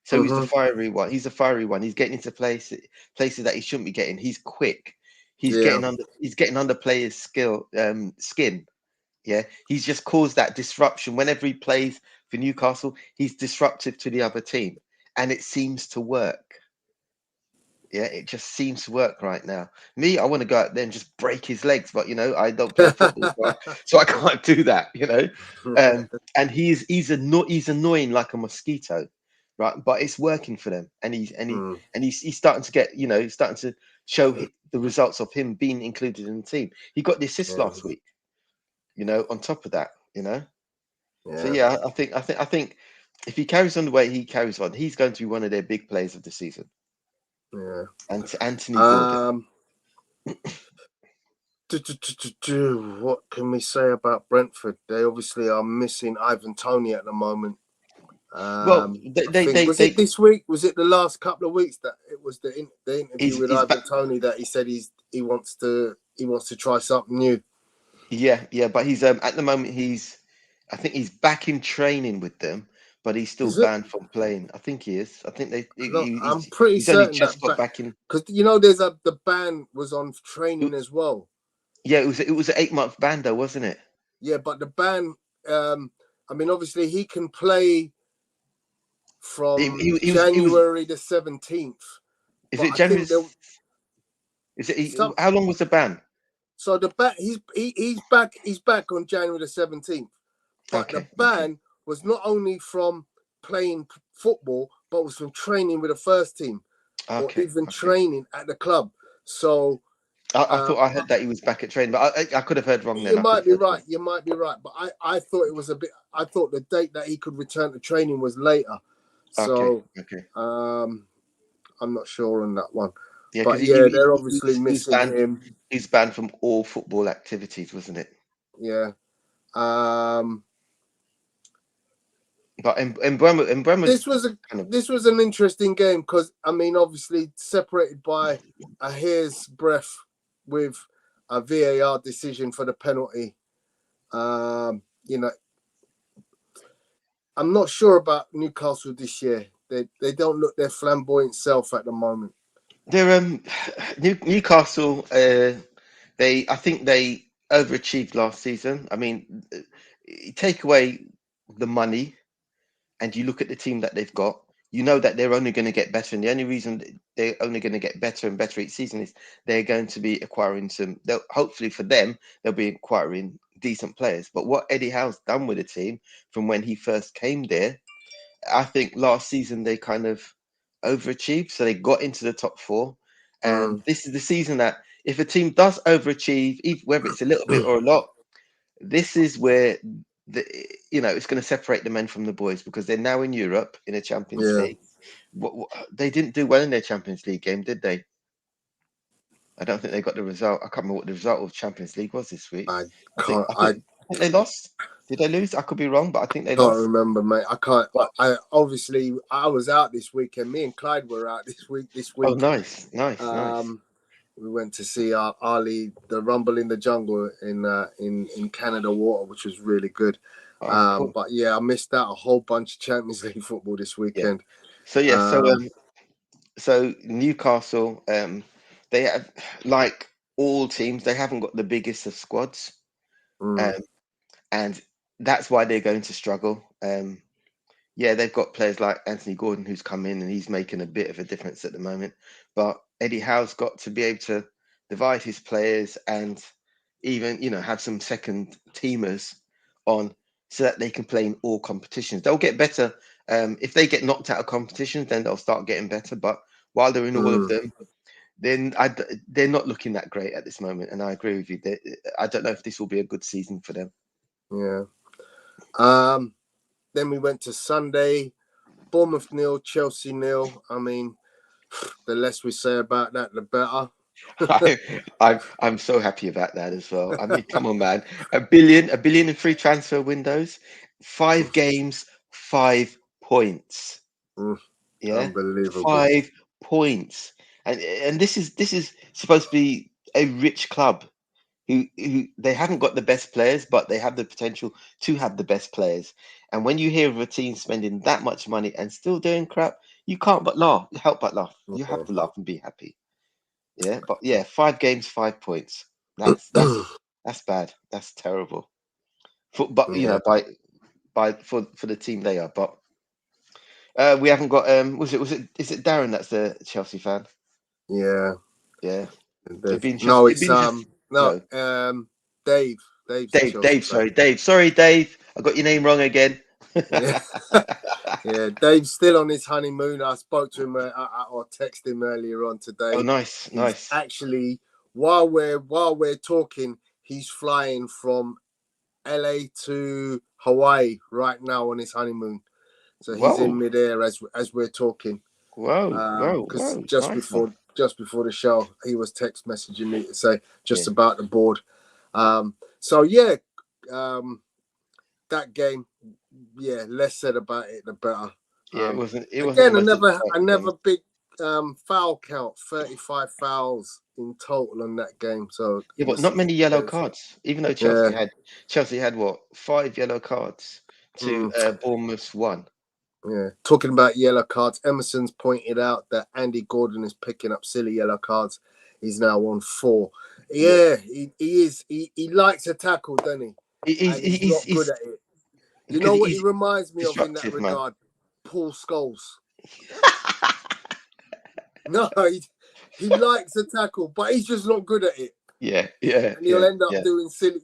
So he's the Mm-hmm. fiery one. He's the fiery one. He's getting into places that he shouldn't be getting. He's quick. He's Yeah. getting under players' skin. Yeah, he's just caused that disruption. Whenever he plays for Newcastle, he's disruptive to the other team, and it seems to work. Yeah, it just seems to work right now. Me, I want to go out there and just break his legs, but I don't play football, so I can't do that. And he's annoying like a mosquito, right? But it's working for them, and he's starting to get starting to show the results of him being included in the team. He got the assist Yeah. last week. On top of that. So Yeah. yeah, I think if he carries on the way he carries on, he's going to be one of their big players of the season. Yeah. And Anthony Gordon. What can we say about Brentford? They obviously are missing Ivan Toney at the moment. Well, Was it this week? Was it the last couple of weeks that it was the interview with he's Ivan back. Toney that he said he wants to try something new? Yeah, but he's at the moment I think he's back in training with them, but he's still Is it? banned from playing. I think he is. I think I'm pretty he's only certain just that got back in. because the ban was on training as well. Yeah, it was an 8-month ban though, wasn't it? Yeah, but the ban. I mean, obviously he can play from January the 17th. Is But it I January? think How long was the ban? so the ban he's back on January the 17th. But the ban was not only from playing football, but was from training with the first team or even training at the club. So I thought I heard that he was back at training, but I could have heard wrong then. you might be right. You might be right. But I thought it was a bit. I thought the date that he could return to training was later. So I'm not sure on that one. Yeah, but they're obviously missing him. He's banned from all football activities, wasn't it? Yeah. But in Bremer, this was an interesting game because I mean, obviously separated by a hair's breadth with a VAR decision for the penalty. I'm not sure about Newcastle this year. They don't look their flamboyant self at the moment. They're Newcastle. I think they overachieved last season. I mean, take away the money, and you look at the team that they've got. You know that they're only going to get better, and the only reason they're only going to get better and better each season is they're going to be acquiring hopefully for them, they'll be acquiring decent players. But what Eddie Howe's done with the team from when he first came there, I think last season they kind of overachieved, so they got into the top 4. And this is the season that if a team does overachieve, whether it's a little bit or a lot, this is where it's going to separate the men from the boys because they're now in Europe in a Champions League. They didn't do well in their Champions League game, did they? I don't think they got the result. I can't remember what the result of Champions League was this week. I think they lost. Did they lose? I could be wrong, but I think they Can't lost. remember, mate. I can't. But, I obviously I was out this weekend. Me and Clyde were out this week. oh, nice. We went to see Ali, the Rumble in the Jungle in Canada Water, which was really good. Oh, cool. But yeah, I missed out a whole bunch of Champions League football this weekend. So Newcastle, they have, like all teams, they haven't got the biggest of squads, and that's why they're going to struggle. Yeah, they've got players like Anthony Gordon who's come in and he's making a bit of a difference at the moment. But Eddie Howe's got to be able to divide his players and even, have some second teamers on so that they can play in all competitions. They'll get better. If they get knocked out of competitions, then they'll start getting better. But while they're in all of them, then they're not looking that great at this moment. And I agree with you. I don't know if this will be a good season for them. Yeah. Then we went to Sunday, Bournemouth 0, Chelsea 0. I mean, the less we say about that, the better. I'm so happy about that as well. I mean, come on, man. $1 billion in free transfer windows, 5 games, 5 points. Yeah, unbelievable. 5 points, and this is supposed to be a rich club who they haven't got the best players, but they have the potential to have the best players. And when you hear of a team spending that much money and still doing crap, you can't but help but laugh. You have to laugh and be happy. Yeah, but yeah, 5 games, 5 points. That's bad. That's terrible. But for the team they are. But we haven't got is it Darren that's the Chelsea fan? Yeah. No, it's Dave. Dave. Sorry, Dave. I got your name wrong again. Yeah, Dave's still on his honeymoon. I spoke to him or texted him earlier on today. Oh, nice. Actually, while we're talking, he's flying from LA to Hawaii right now on his honeymoon. So he's in midair as we're talking. Whoa! Because just before the show, he was text messaging me to say about the board. So yeah, that game, less said about it, the better. Yeah, it wasn't. Again, another big foul count, 35 fouls in total on that game. So but not many yellow cards. Even though Chelsea had what, 5 yellow cards to Bournemouth's 1. Yeah, talking about yellow cards, Emerson's pointed out that Andy Gordon is picking up silly yellow cards. He's now on 4. Yeah, he is. He likes a tackle, doesn't he? He's not good at it. You know what he reminds me of in that regard? Paul Scholes. No, he likes a tackle, but he's just not good at it. Yeah. And he'll end up doing silly,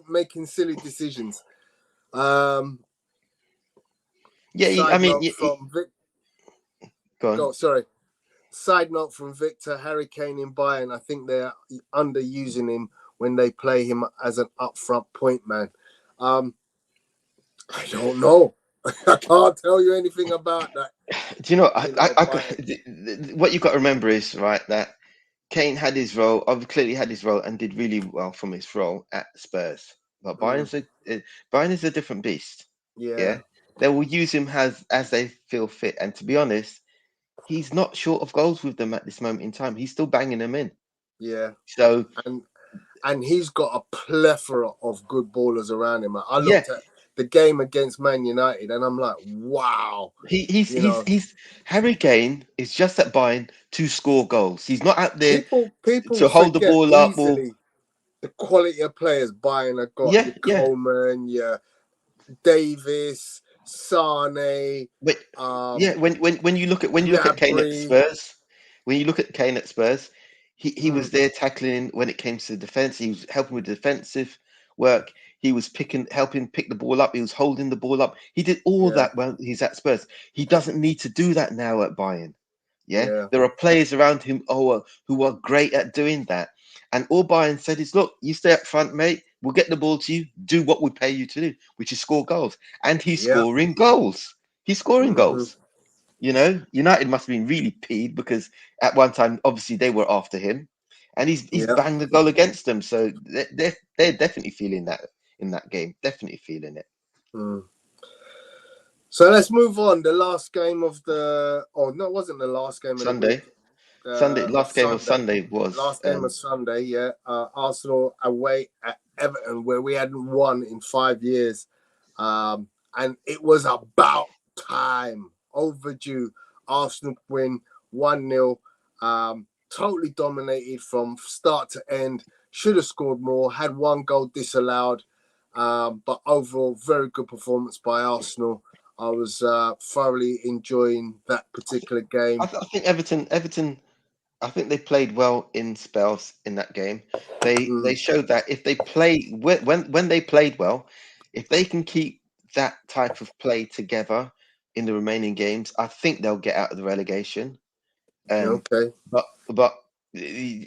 making silly decisions. Sorry. Side note from Victor, Harry Kane in Bayern, I think they're underusing him when they play him as an upfront point man. I don't know. I can't tell you anything about that. Do you know, what you've got to remember is, right, that Kane had his role, clearly had his role and did really well from his role at Spurs. But Bayern is a different beast. Yeah. They will use him as they feel fit. And to be honest, he's not short of goals with them at this moment in time. He's still banging them in. Yeah. So and he's got a plethora of good ballers around him. I looked at the game against Man United and I'm like, wow. He's Harry Kane is just at Bayern to score goals. He's not out there people to hold the ball up. The quality of players Bayern have got. Your Coleman, your Davis, Sane. When you look at Kane at Spurs, he was there tackling when it came to defense. He was helping with defensive work. He was helping pick the ball up. He was holding the ball up. He did all that when he's at Spurs. He doesn't need to do that now at Bayern. Yeah? There are players around him who are great at doing that. And all Bayern said is, look, you stay up front, mate. We'll get the ball to you. Do what we pay you to do, which is score goals. And he's scoring goals. He's scoring goals. United must have been really peeved because at one time, obviously, they were after him. And he's banged the goal against them. So they're definitely feeling that in that game. Definitely feeling it. Mm. So let's move on. The last game of the... Oh, no, it wasn't the last game of the Sunday. week. Last game of Sunday was... Last game of Sunday, yeah. Arsenal away at Everton, where we hadn't won in 5 years. And it was about time. Overdue. Arsenal win 1-0. Totally dominated from start to end. Should have scored more. Had one goal disallowed. But overall, very good performance by Arsenal. I was thoroughly enjoying that particular game. I think Everton, I think they played well in spells in that game. They showed that if they play when they played well, if they can keep that type of play together in the remaining games, I think they'll get out of the relegation. Okay. But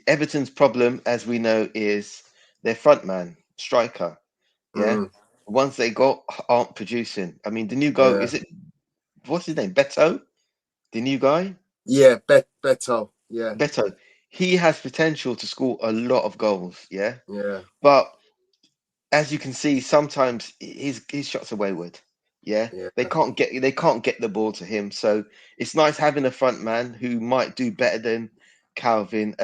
Everton's problem, as we know, is their front man, striker. Yeah. The ones they got aren't producing. I mean, the new guy, is it, what's his name? Beto? The new guy? Yeah, Beto. Yeah. Beto. He has potential to score a lot of goals. Yeah. Yeah. But as you can see, sometimes his shots are wayward. Yeah. They can't get the ball to him. So it's nice having a front man who might do better than Calvin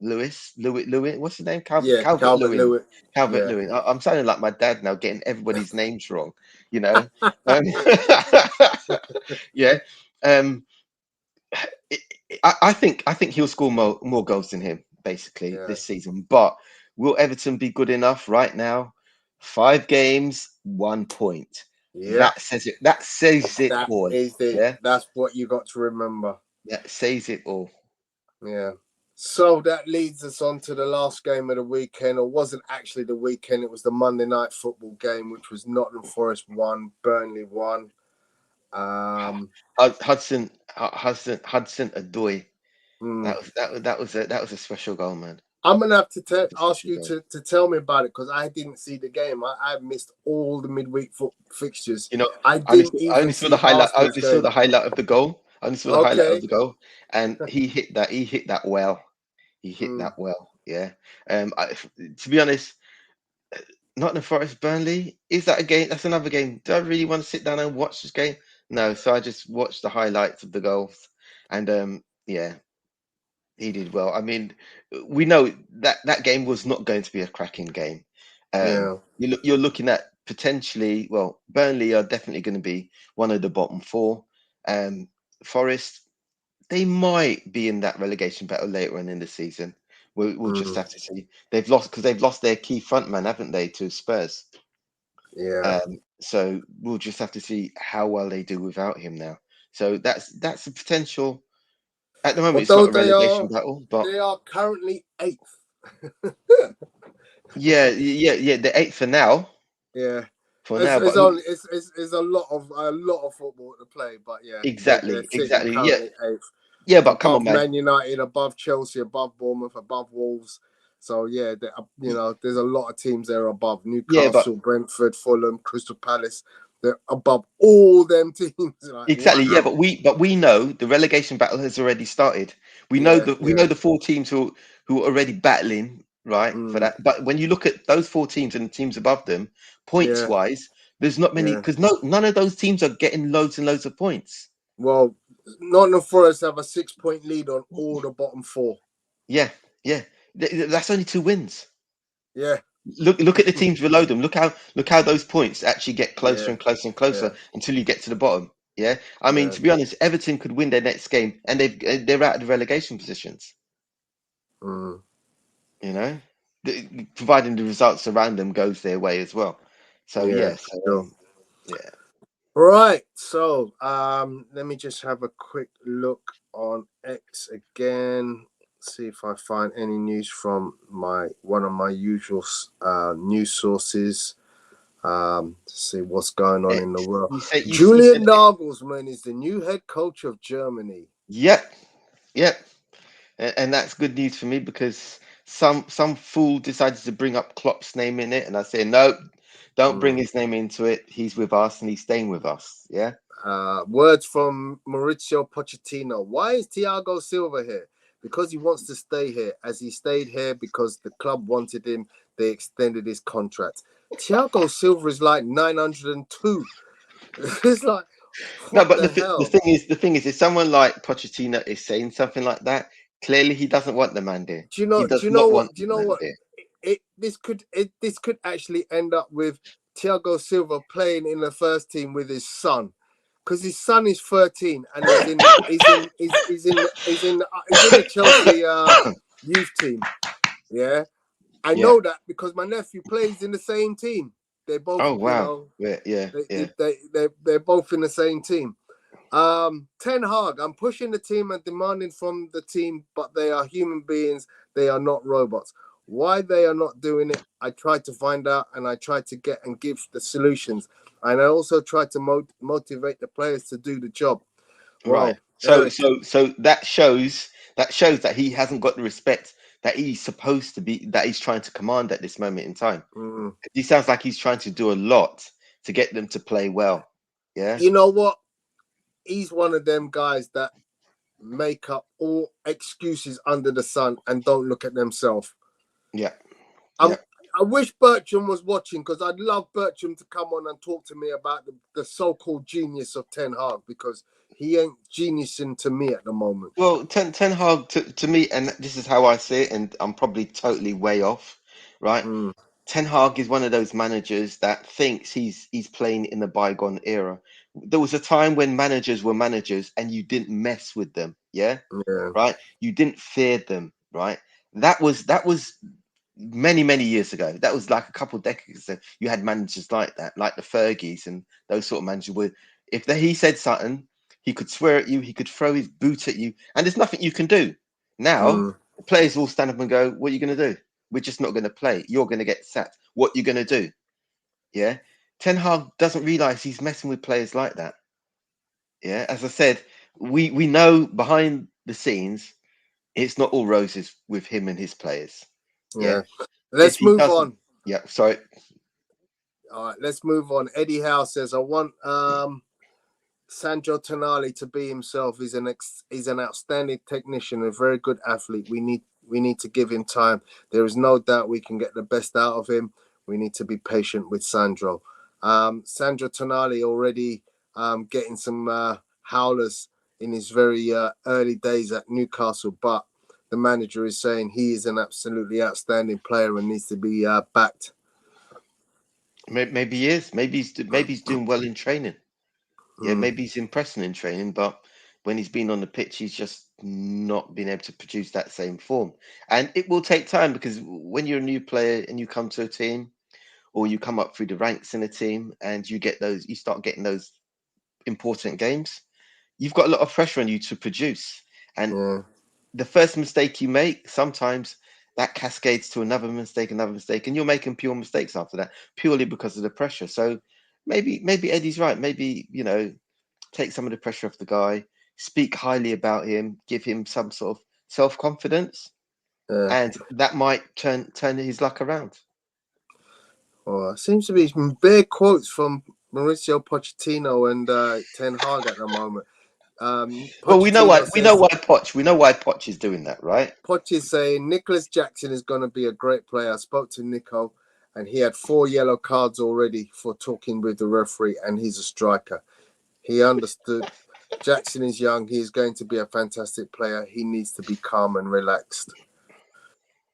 Lewis. What's his name? Calvert Lewin. Calvert Lewin. I'm sounding like my dad now, getting everybody's names wrong. You know. Yeah. I think he'll score more goals than him basically this season. But will Everton be good enough right now? 5 games, 1 point. Yeah. That says it. That says it all. Yeah. That's what you got to remember. That says it all. Yeah. So that leads us on to the last game of the weekend. Or wasn't actually the weekend. It was the Monday night football game, which was Nottingham Forest 1, Burnley 1. Hudson Odoi. That was a special goal, man. I'm gonna have to ask you to tell me about it because I didn't see the game. I missed all the midweek fixtures. You know, I only saw the highlight. I only saw the highlight of the goal. And he hit that well. He hit that well. Yeah. To be honest, Nottingham Forest Burnley, is that a game? That's another game. Do I really want to sit down and watch this game? No. So I just watched the highlights of the goals, and yeah, he did well. I mean, we know that game was not going to be a cracking game. You're looking at potentially, well, Burnley are definitely going to be one of the bottom 4. Forest, they might be in that relegation battle later on in the season. We'll just have to see. They've lost their key frontman, haven't they, to Spurs? Yeah. So we'll just have to see how well they do without him now. So that's a potential. At the moment, it's not a relegation battle, but they are currently 8th. yeah. They're 8th for now. Yeah. For now, it's a lot of football to play, but yeah. Exactly. Yeah. 8th. Yeah, but come on, man. Man United, above Chelsea, above Bournemouth, above Wolves. So yeah, there's a lot of teams there above Newcastle, Brentford, Fulham, Crystal Palace. They're above all them teams. Like, exactly. wow. Yeah, but we know the relegation battle has already started. We know the 4 teams who are already battling, right, for that. But when you look at those 4 teams and the teams above them, points wise, there's not many because none of those teams are getting loads and loads of points. Well, Nottingham Forest have a 6-point lead on all the bottom 4. Yeah. That's only 2 wins. Yeah. Look at the teams below them. Look how those points actually get closer and closer and closer until you get to the bottom. Yeah. I mean, to be honest, Everton could win their next game and they're out of the relegation positions. You know, providing the results around them goes their way as well. So yeah. Right. So let me just have a quick look on X again. See if I find any news from one of my usual news sources. To see what's going on in the world. Julian Nagelsmann is the new head coach of Germany. Yep. And that's good news for me because some fool decided to bring up Klopp's name in it, and I said no, don't bring his name into it. He's with us and he's staying with us. Yeah. Words from Mauricio Pochettino. Why is Thiago Silva here? Because he wants to stay here. As he stayed here because the club wanted him, they extended his contract. Thiago Silva is like 902. It's like, No, what but the the hell? thing is, if someone like Pochettino is saying something like that, clearly he doesn't want the man there. Do you know? He Do does you know not what? want Do you the know man what? there. This could actually end up with Thiago Silva playing in the first team with his son, because his son is 13 and he's in the Chelsea youth team. Yeah, I Yeah. know that because my nephew plays in the same team. They both, Oh wow. Yeah. they're both in the same team. Ten Hag, I'm pushing the team and demanding from the team, but they are human beings. They are not robots. Why they are not doing it, I tried to find out, and I tried to get and give the solutions. And I also tried to motivate the players to do the job. Right. Wow, So Eric. that shows that he hasn't got the respect that he's supposed to be, that he's trying to command at this moment in time. He sounds like he's trying to do a lot to get them to play well. Yeah. You know what? He's one of them guys that make up all excuses under the sun and don't look at themselves. Yeah. I wish Bertram was watching, because I'd love Bertram to come on and talk to me about the so-called genius of Ten Hag, because he ain't geniusing to me at the moment. Well, Ten Hag to me, and this is how I see it, and I'm probably totally way off, right? Ten Hag is one of those managers that thinks he's playing in the bygone era. There was a time when managers were managers and you didn't mess with them, yeah? Right? You didn't fear them, right? That was many years ago. That was like a couple of decades ago. You had managers like that, like the Fergies and those sort of managers where if he said something, he could swear at you, he could throw his boot at you, and there's nothing you can do. Now, the players all stand up and go, what are you going to do? We're just not going to play. You're going to get sacked. What are you going to do? Yeah. Ten Hag doesn't realize he's messing with players like that. Yeah. As I said, we know behind the scenes, it's not all roses with him and his players. Yeah. Let's move on. Yeah. Sorry. All right, let's move on. Eddie Howe says, I want Sandro Tonali to be himself. He's an outstanding technician, a very good athlete. We need to give him time. There is no doubt we can get the best out of him. We need to be patient with Sandro. Sandro Tonali already getting some howlers in his very early days at Newcastle, but the manager is saying he is an absolutely outstanding player and needs to be backed. Maybe he is. Maybe he's doing well in training. Yeah, maybe he's impressing in training, but when he's been on the pitch, he's just not been able to produce that same form. And it will take time, because when you're a new player and you come to a team, or you come up through the ranks in a team and you start getting those important games, you've got a lot of pressure on you to produce. And the first mistake you make, sometimes that cascades to another mistake, and you're making pure mistakes after that, purely because of the pressure. So maybe Eddie's right. Maybe, take some of the pressure off the guy, speak highly about him, give him some sort of self-confidence, and that might turn his luck around. Seems to be some big quotes from Mauricio Pochettino and Ten Hag at the moment. Well, we know why Poch is doing that, right? Poch is saying Nicholas Jackson is going to be a great player. I spoke to Nico, and he had 4 yellow cards already for talking with the referee, and he's a striker. He understood. Jackson is young. He is going to be a fantastic player. He needs to be calm and relaxed.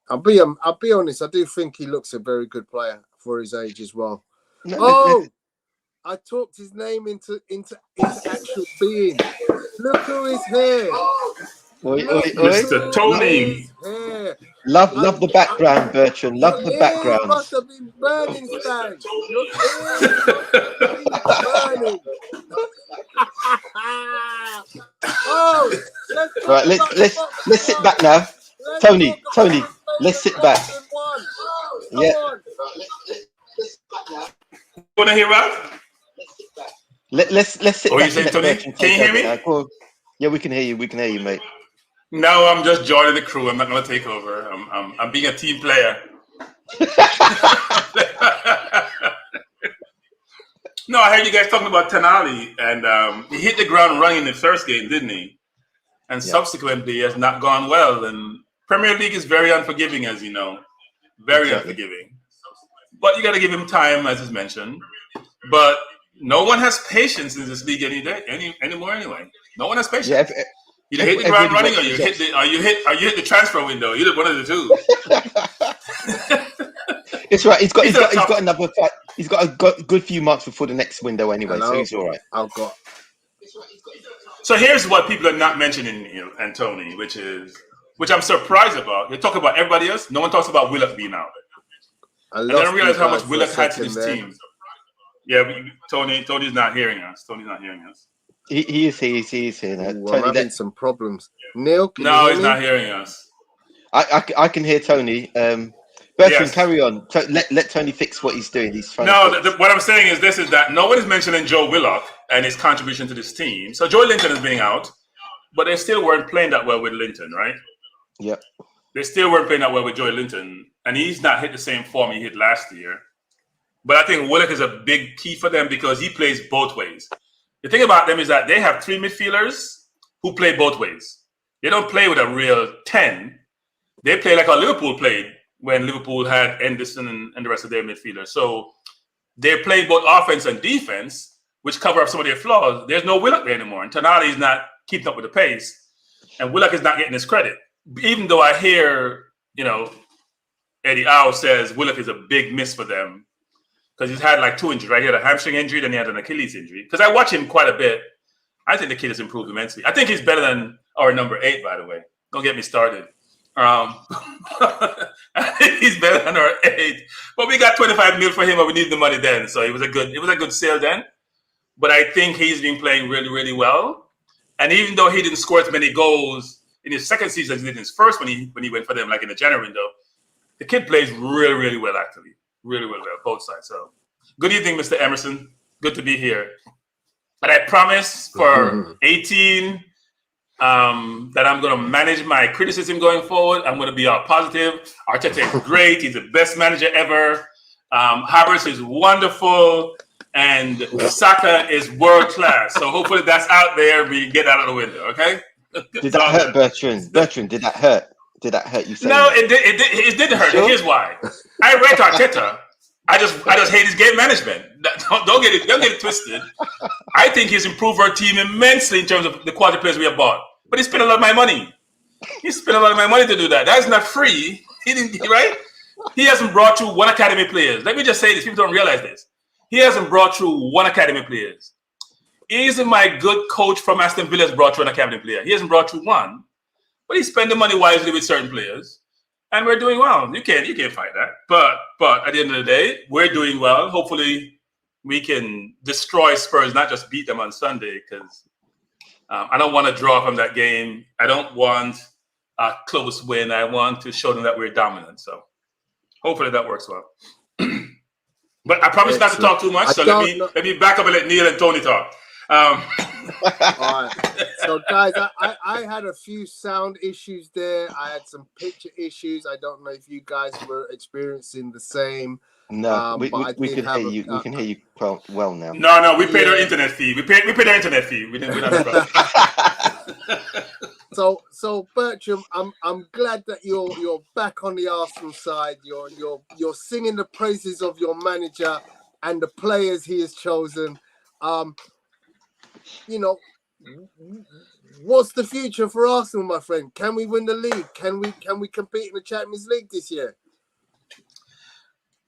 I'll be honest. I do think he looks a very good player for his age as well. I talked his name into actual being. Look who is here. Mr. Tony. Love the background, Bertrand. Love the background. Must have been burning, Stan. Your ears must have been burning. Let's sit back now. Tony, let's sit back. Yeah. Want to hear what? Let's sit back. You saying, Tony? Can you hear me? Yeah, we can hear you. We can hear you, mate. No, I'm just joining the crew. I'm not going to take over. I'm being a team player. No, I heard you guys talking about Tonali, and he hit the ground running in the first game, didn't he? And subsequently has not gone well. And Premier League is very unforgiving, as you know. Very unforgiving. but you got to give him time, as is mentioned. But no one has patience in this league anymore. Anyway, no one has patience. Yeah, Either hit the ground running, or you hit the transfer window. Either one of the two. It's right. He's got another fight. He's got a good few months before the next window anyway, so he's all right. So here's what people are not mentioning, and Tony, which I'm surprised about. They talk about everybody else. No one talks about Willock being out. And they don't realize how much Willock had to this team. Yeah, Tony's not hearing us. He is here now. Tony, I'm having some problems. Neil, no, he's not hearing us. I can hear Tony. Bertrand, carry on. Let Tony fix what he's doing. What I'm saying is that no one is mentioning Joe Willock and his contribution to this team. So Joe Linton is being out, but they still weren't playing that well with Linton, right? Yep. They still weren't playing that well with Joe Linton, and he's not hit the same form he hit last year. But I think Willock is a big key for them because he plays both ways. The thing about them is that they have 3 midfielders who play both ways. They don't play with a real 10. They play like how Liverpool played when Liverpool had Henderson and the rest of their midfielders. So they're playing both offense and defense, which cover up some of their flaws. There's no Willock there anymore. And Tonali is not keeping up with the pace. And Willock is not getting his credit. Even though I hear, Eddie Howe says Willock is a big miss for them because he's had like 2 injuries, right? He had a hamstring injury, then he had an Achilles injury. Because I watch him quite a bit. I think the kid has improved immensely. I think he's better than our number 8, by the way. Don't get me started. I think he's better than our 8. But we got 25 mil for him, but we needed the money then. So it was a good sale then. But I think he's been playing really, really well. And even though he didn't score as many goals in his second season as he did in his first when he went for them, like in the January window, the kid plays really, really well, actually. Really, really well, both sides. So good evening, Mr. Emerson. Good to be here. But I promise for 18 that I'm going to manage my criticism going forward. I'm going to be all positive. Arteta is great. He's the best manager ever. Havertz is wonderful. And Saka is world class. So hopefully that's out there. We get out of the window, okay? Did that hurt, Bertrand? Bertrand, did that hurt? Did that hurt you? No, it didn't hurt. Sure? Here's why. I rate Arteta. I just hate his game management. Don't get it twisted. I think he's improved our team immensely in terms of the quality players we have bought. But he spent a lot of my money. He spent a lot of my money to do that. That's not free. He didn't, right? He hasn't brought through 1 academy players. Let me just say this. People don't realize this. He hasn't brought through 1 academy players. Isn't my good coach from Aston Villa has brought through an academy player? He hasn't brought through 1. But he spent the money wisely with certain players. And we're doing well. You can't fight that. But at the end of the day, we're doing well. Hopefully we can destroy Spurs, not just beat them on Sunday, because I don't want to draw from that game. I don't want a close win. I want to show them that we're dominant. So hopefully that works well. But I promise not to talk too much. So let me back up and let Neil and Tony talk. All right. So guys, I had a few sound issues there. I had some picture issues. I don't know if you guys were experiencing the same. No, we can hear you. We can hear you well now. No, we paid our internet fee. We paid our internet fee. We didn't. So Bertram, I'm glad that you're back on the Arsenal side. You're singing the praises of your manager and the players he has chosen. What's the future for Arsenal, my friend? Can we win the league? Can we compete in the Champions League this year?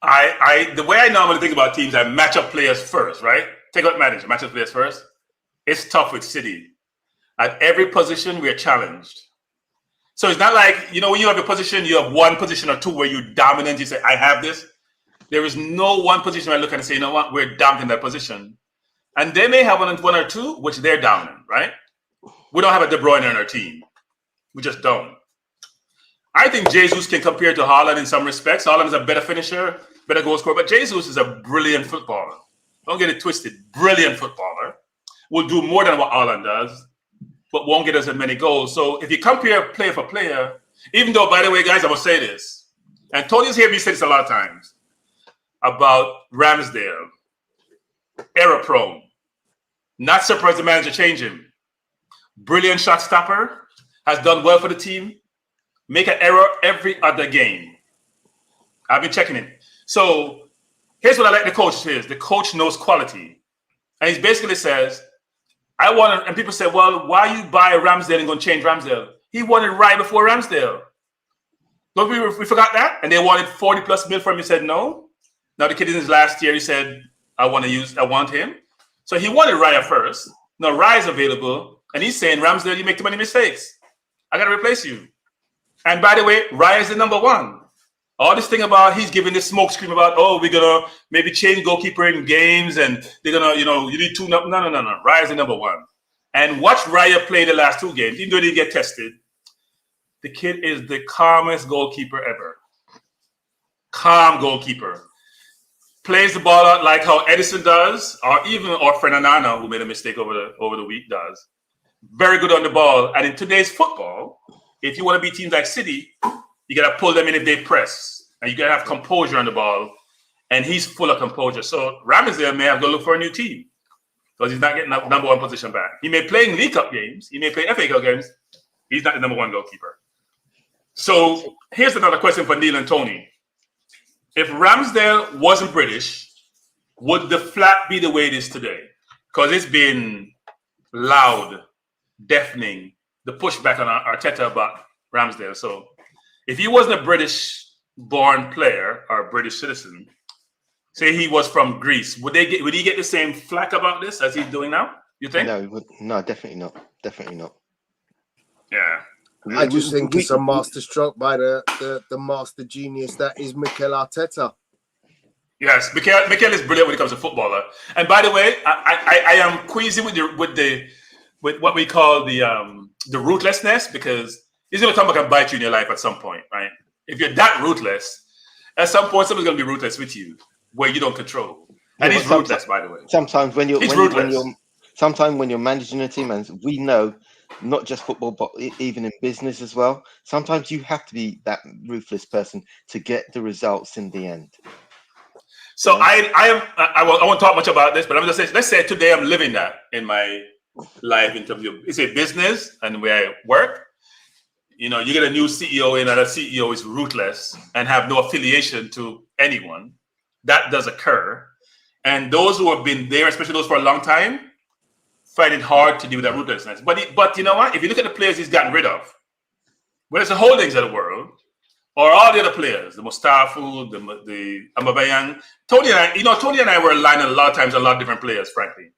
The way I normally think about teams, I match up players first, right? Take out manager, match up players first. It's tough with City. At every position, we're challenged. So it's not like, when you have a position, you have 1 position or 2 where you're dominant. You say, I have this. There is no 1 position I look at and say, you know what, we're dominant in that position. And they may have 1 or 2, which they're dominant, right? We don't have a De Bruyne on our team. We just don't. I think Jesus can compare to Haaland in some respects. Haaland is a better finisher, better goal scorer, but Jesus is a brilliant footballer. Don't get it twisted. Brilliant footballer. Will do more than what Haaland does, but won't get us as many goals. So if you compare player for player, even though, by the way, guys, I will say this, and Tony's heard me say this a lot of times about Ramsdale, error prone. Not surprised the manager changed him. Brilliant shot stopper, has done well for the team. Make an error every other game. I've been checking it. So here's what I like the coach is. The coach knows quality. And he basically says, I want, and people say, well, why you buy Ramsdale and going to change Ramsdale? He wanted right before Ramsdale. Don't we forgot that? And they wanted 40 plus mil for him. He said no. Now the kid in his last year, he said, I want him. So he wanted Raya first. Now Raya's available, and he's saying, Ramsdale, you make too many mistakes. I got to replace you. And by the way, Raya is the number one. All this thing about he's giving this smoke screen about, oh, we're gonna maybe change goalkeeper in games, and they're gonna, you need two. No. Raya's the number one. And watch Raya play the last 2 games, even though he didn't get tested. The kid is the calmest goalkeeper ever. Calm goalkeeper. Plays the ball out like how Edison does, or Fernandano, who made a mistake over the week, does. Very good on the ball. And in today's football, if you want to beat teams like City, you got to pull them in if they press. And you got to have composure on the ball. And he's full of composure. So Ramsdale may have to look for a new team because he's not getting that number one position back. He may play in League Cup games. He may play FA Cup games. He's not the number one goalkeeper. So here's another question for Neil and Tony. If Ramsdale wasn't British, would the flat be the way it is today? Because it's been loud, deafening, the pushback on Arteta about Ramsdale. So if he wasn't a British-born player or a British citizen, say he was from Greece, would he get the same flack about this as he's doing now? You think? No, definitely not. Definitely not. Yeah. I just think it's a masterstroke by the master genius that is Mikel Arteta. Yes, Mikel is brilliant when it comes to footballer. And by the way, I am queasy with what we call the ruthlessness, because he's going to come back and bite you in your life at some point, right? If you're that ruthless, at some point someone's going to be ruthless with you where you don't control. And he's ruthless, by the way. Sometimes when you're managing a team, and we know not just football, but even in business as well, sometimes you have to be that ruthless person to get the results in the end. So I won't talk much about this, but I'm just saying, let's say today I'm living that in my life in terms of, it's a business and where I work. You know, you get a new CEO in, and that CEO is ruthless and have no affiliation to anyone. That does occur. And those who have been there, especially those for a long time, find it hard to deal with that ruthlessness. But you know what? If you look at the players he's gotten rid of, whether it's the Holdings of the world or all the other players, the Mustafi, the Amabayang, Tony and I were aligned a lot of times on a lot of different players, frankly.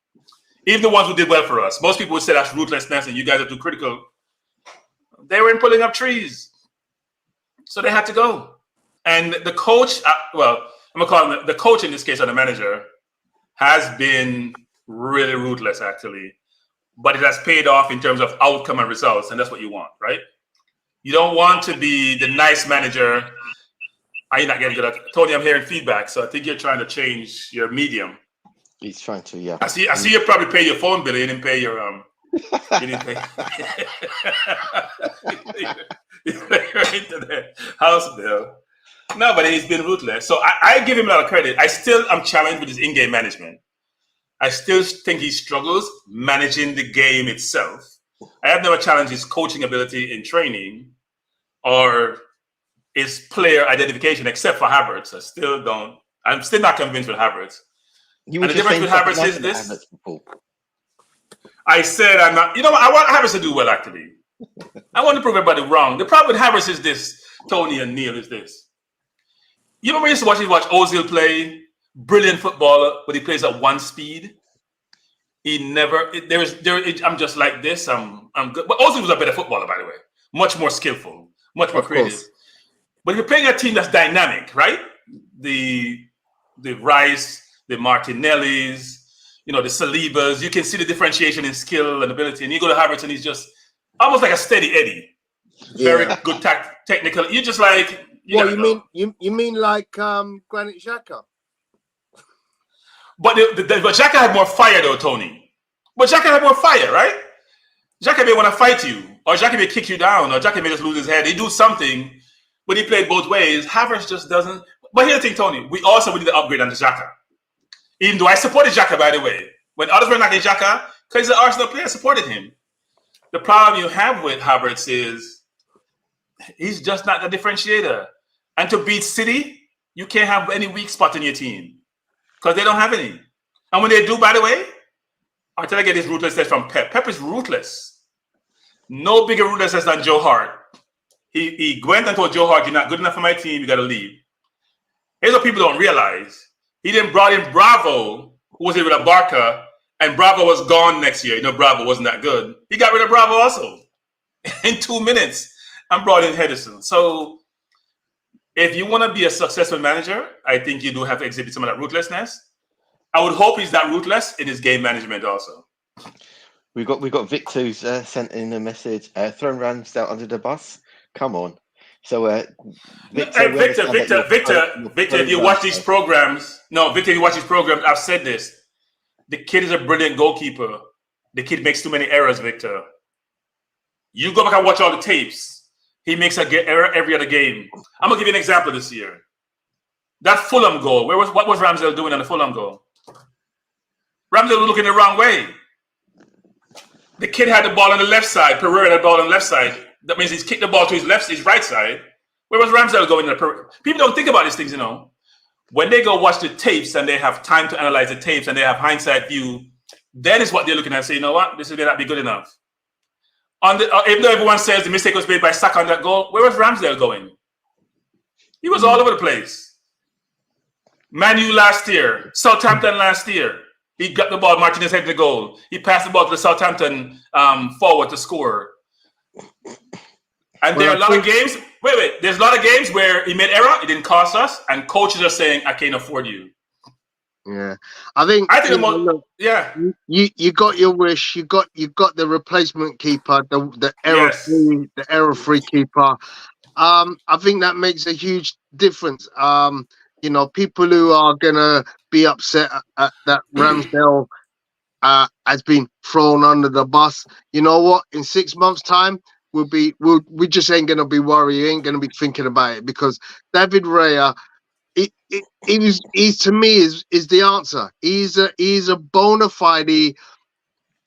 Even the ones who did well for us. Most people would say that's ruthlessness and you guys are too critical. They were in pulling up trees. So they had to go. And the coach, I'm going to call him the coach in this case, or the manager, has been really ruthless, actually. But it has paid off in terms of outcome and results, and that's what you want, right? You don't want to be the nice manager. Are you not getting good at Tony, I'm hearing feedback, so I think you're trying to change your medium. He's trying to, yeah. I see you probably pay your phone bill. You didn't pay your you didn't pay your internet house bill. No, but he's been ruthless. So I give him a lot of credit. I'm challenged with his in-game management. I still think he struggles managing the game itself. I have never challenged his coaching ability in training or his player identification, except for Havertz. I'm still not convinced with Havertz. And the difference with Havertz is this. I said I'm not. You know what? I want Havertz to do well, actually. I want to prove everybody wrong. The problem with Havertz is this, Tony and Neil, is this. You remember we used to watch Ozil play? Brilliant footballer, but he plays at one speed. I'm just like this. I'm good. But Ozil was a better footballer, by the way. Much more skillful, much more creative. But if you're playing a team that's dynamic, right? The Rice, the Martinellis, the Salibas, you can see the differentiation in skill and ability. And you go to Havertz and he's just almost like a steady Eddie. Very good technical. You're just like, you mean like Granit Xhaka? But Xhaka had more fire, though, Tony. But Xhaka had more fire, right? Xhaka may want to fight you, or Xhaka may kick you down, or Xhaka may just lose his head. They do something, but he played both ways. Havertz just doesn't. But here's the thing, Tony. We need to upgrade on Xhaka. Even though I supported Xhaka, by the way. When others were knocking Xhaka, because the Arsenal player supported him. The problem you have with Havertz is he's just not the differentiator. And to beat City, you can't have any weak spot in your team. because they don't have any. And when they do, by the way, until I get this ruthlessness from Pep. Pep is ruthless. No bigger ruthlessness than Joe Hart. He went and told Joe Hart, "You're not good enough for my team. You got to leave." Here's what people don't realize: he then brought in Bravo, who was with a Barca, and Bravo was gone next year. Bravo wasn't that good. He got rid of Bravo also in 2 minutes and brought in Henderson. So, if you want to be a successful manager, I think you do have to exhibit some of that ruthlessness. I would hope he's not ruthless in his game management also. We got Victor who's sent in a message, throwing Ramsdale under the bus. Come on. So Victor, if you watch these programs, I've said this. The kid is a brilliant goalkeeper. The kid makes too many errors, Victor. You go back and watch all the tapes. He makes an error every other game. I'm gonna give you an example this year. That Fulham goal, what was Ramsdale doing on the Fulham goal? Ramsdale was looking the wrong way. The kid had the ball on the left side. Pereira had the ball on the left side. That means he's kicked the ball to his right side. Where was Ramsdale going? People don't think about these things, When they go watch the tapes and they have time to analyze the tapes and they have hindsight view, then is what they're looking at and say, you know what? This may not be good enough. Even though everyone says the mistake was made by Saka on that goal, where was Ramsdale going? He was all over the place. Man U last year, Southampton last year. He got the ball, Martinez headed the goal. He passed the ball to the Southampton forward to score. And there are a lot of games. Wait. There's a lot of games where he made error. It didn't cost us, and coaches are saying, "I can't afford you." Yeah, I think you got your wish. You got the replacement keeper, the error-free keeper. I think that makes a huge difference. People who are gonna be upset at that Ramsdale has been thrown under the bus. You know what? In 6 months' time, we just ain't gonna be worried. You ain't gonna be thinking about it because David Raya, he's to me is the answer. He's a bona fide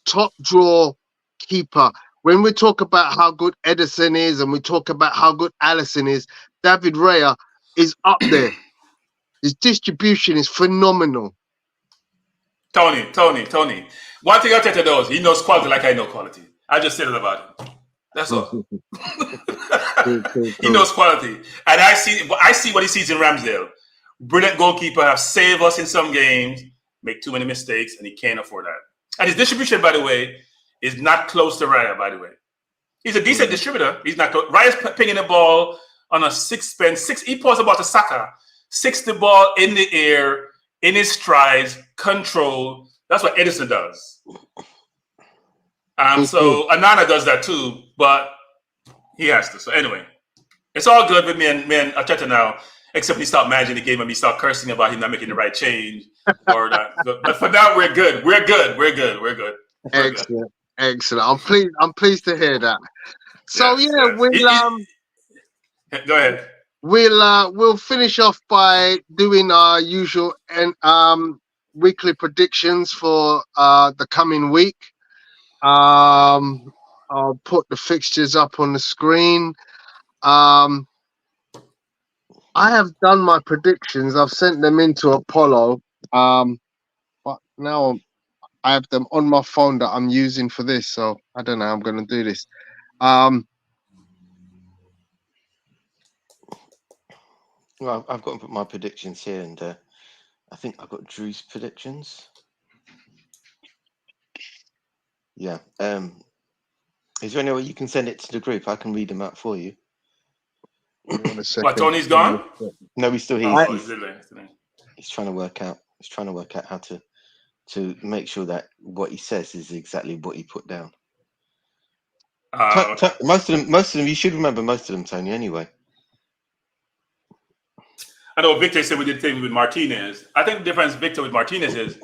top draw keeper. When we talk about how good Edison is and we talk about how good Alisson is, David Raya is up there. His distribution is phenomenal. Tony. One thing I'll tell you those, he knows quality like I know quality. I just said it about him. That's all. He knows quality. And I see what he sees in Ramsdale. Brilliant goalkeeper, have saved us in some games, make too many mistakes, and he can't afford that. And his distribution, by the way, is not close to Raya, by the way. He's a decent distributor. He's not close. Raya's pinging the ball on a six. He paused the ball to Saka. 60 ball in the air, in his strides, control. That's what Edison does. So Anana does that too, but he has to. So anyway, it's all good with me and Arteta now, except when he start managing the game and we start cursing about him not making the right change or that. But for now, we're good. We're good. Excellent. I'm pleased to hear that. So go ahead. We'll finish off by doing our usual weekly predictions for the coming week. I'll put the fixtures up on the screen. I have done my predictions. I've sent them into Apollo, but now I have them on my phone that I'm using for this. So I don't know how I'm going to do this. Well, I've got to put my predictions here, and I think I've got Drew's predictions. Yeah. Is there any way you can send it to the group? I can read them out for you. What, Tony's gone? No, he's still here. He's trying to work out. He's trying to work out how to make sure that what he says is exactly what he put down. Most of them. You should remember most of them, Tony. Anyway. I know Victor said we did the same with Martinez. I think the difference, Victor, with Martinez is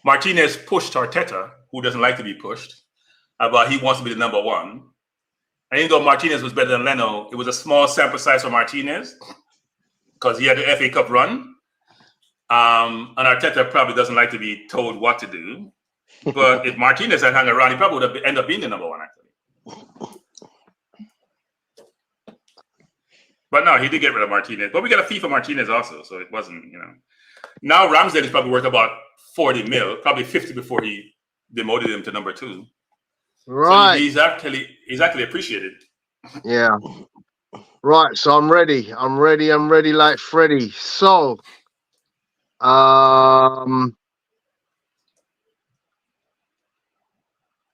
Martinez pushed Arteta, who doesn't like to be pushed, but he wants to be the number one. And even though Martinez was better than Leno, it was a small sample size for Martinez because he had the FA Cup run. And Arteta probably doesn't like to be told what to do. But if Martinez had hung around, he probably would have ended up being the number one, actually. But no, he did get rid of Martinez. But we got a fee for Martinez also, so it wasn't, Now Ramsdale is probably worth about 40 mil, probably 50 before he demoted him to number 2. Right. So he's actually appreciated. Yeah. Right. So I'm ready. I'm ready like Freddie. So, don't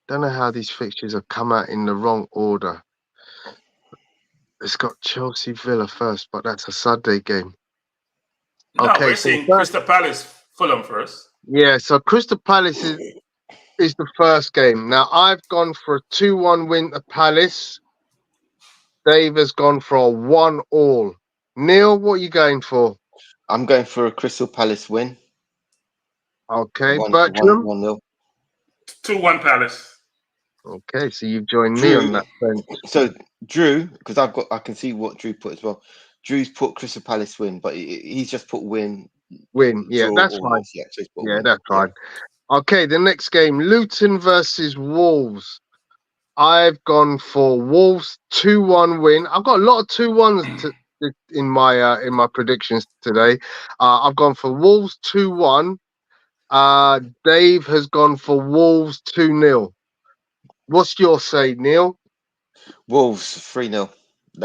know how these fixtures have come out in the wrong order. It's got Chelsea Villa first, but that's a Sunday game. No, Okay, we're so seeing first- Crystal Palace, Fulham first. Yeah, so Crystal Palace is the first game. Now I've gone for a 2-1 win to Palace. Dave has gone for a 1-1. Neil, what are you going for? I'm going for a Crystal Palace win. Okay, 1-0. Bertram. 2-1 Palace. Okay, so you've joined me Drew. on that bench. So Drew, because I can see what Drew put as well. Drew's put Crystal Palace win, but he's just put win. Win, yeah, draw, that's or fine. loss. Yeah, so he's put Yeah, win. that's fine. Okay, the next game, Luton versus Wolves. I've gone for Wolves 2-1 win. I've got a lot of 2-1s in my predictions today. I've gone for Wolves 2-1. Dave has gone for Wolves 2-0. What's your say, Neil? Wolves 3-0.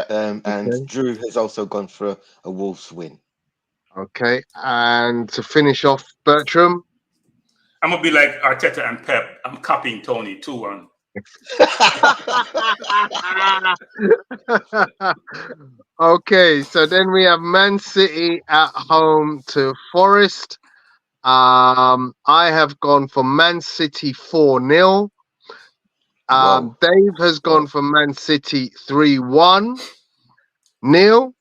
And Okay. Drew has also gone for a Wolves win. Okay, and to finish off, Bertram. I'm gonna be like Arteta and Pep. I'm copying Tony 2-1. Okay, so then we have Man City at home to Forest. I have gone for Man City 4-0. Wow. Dave has gone for Man City 3-1. Neil?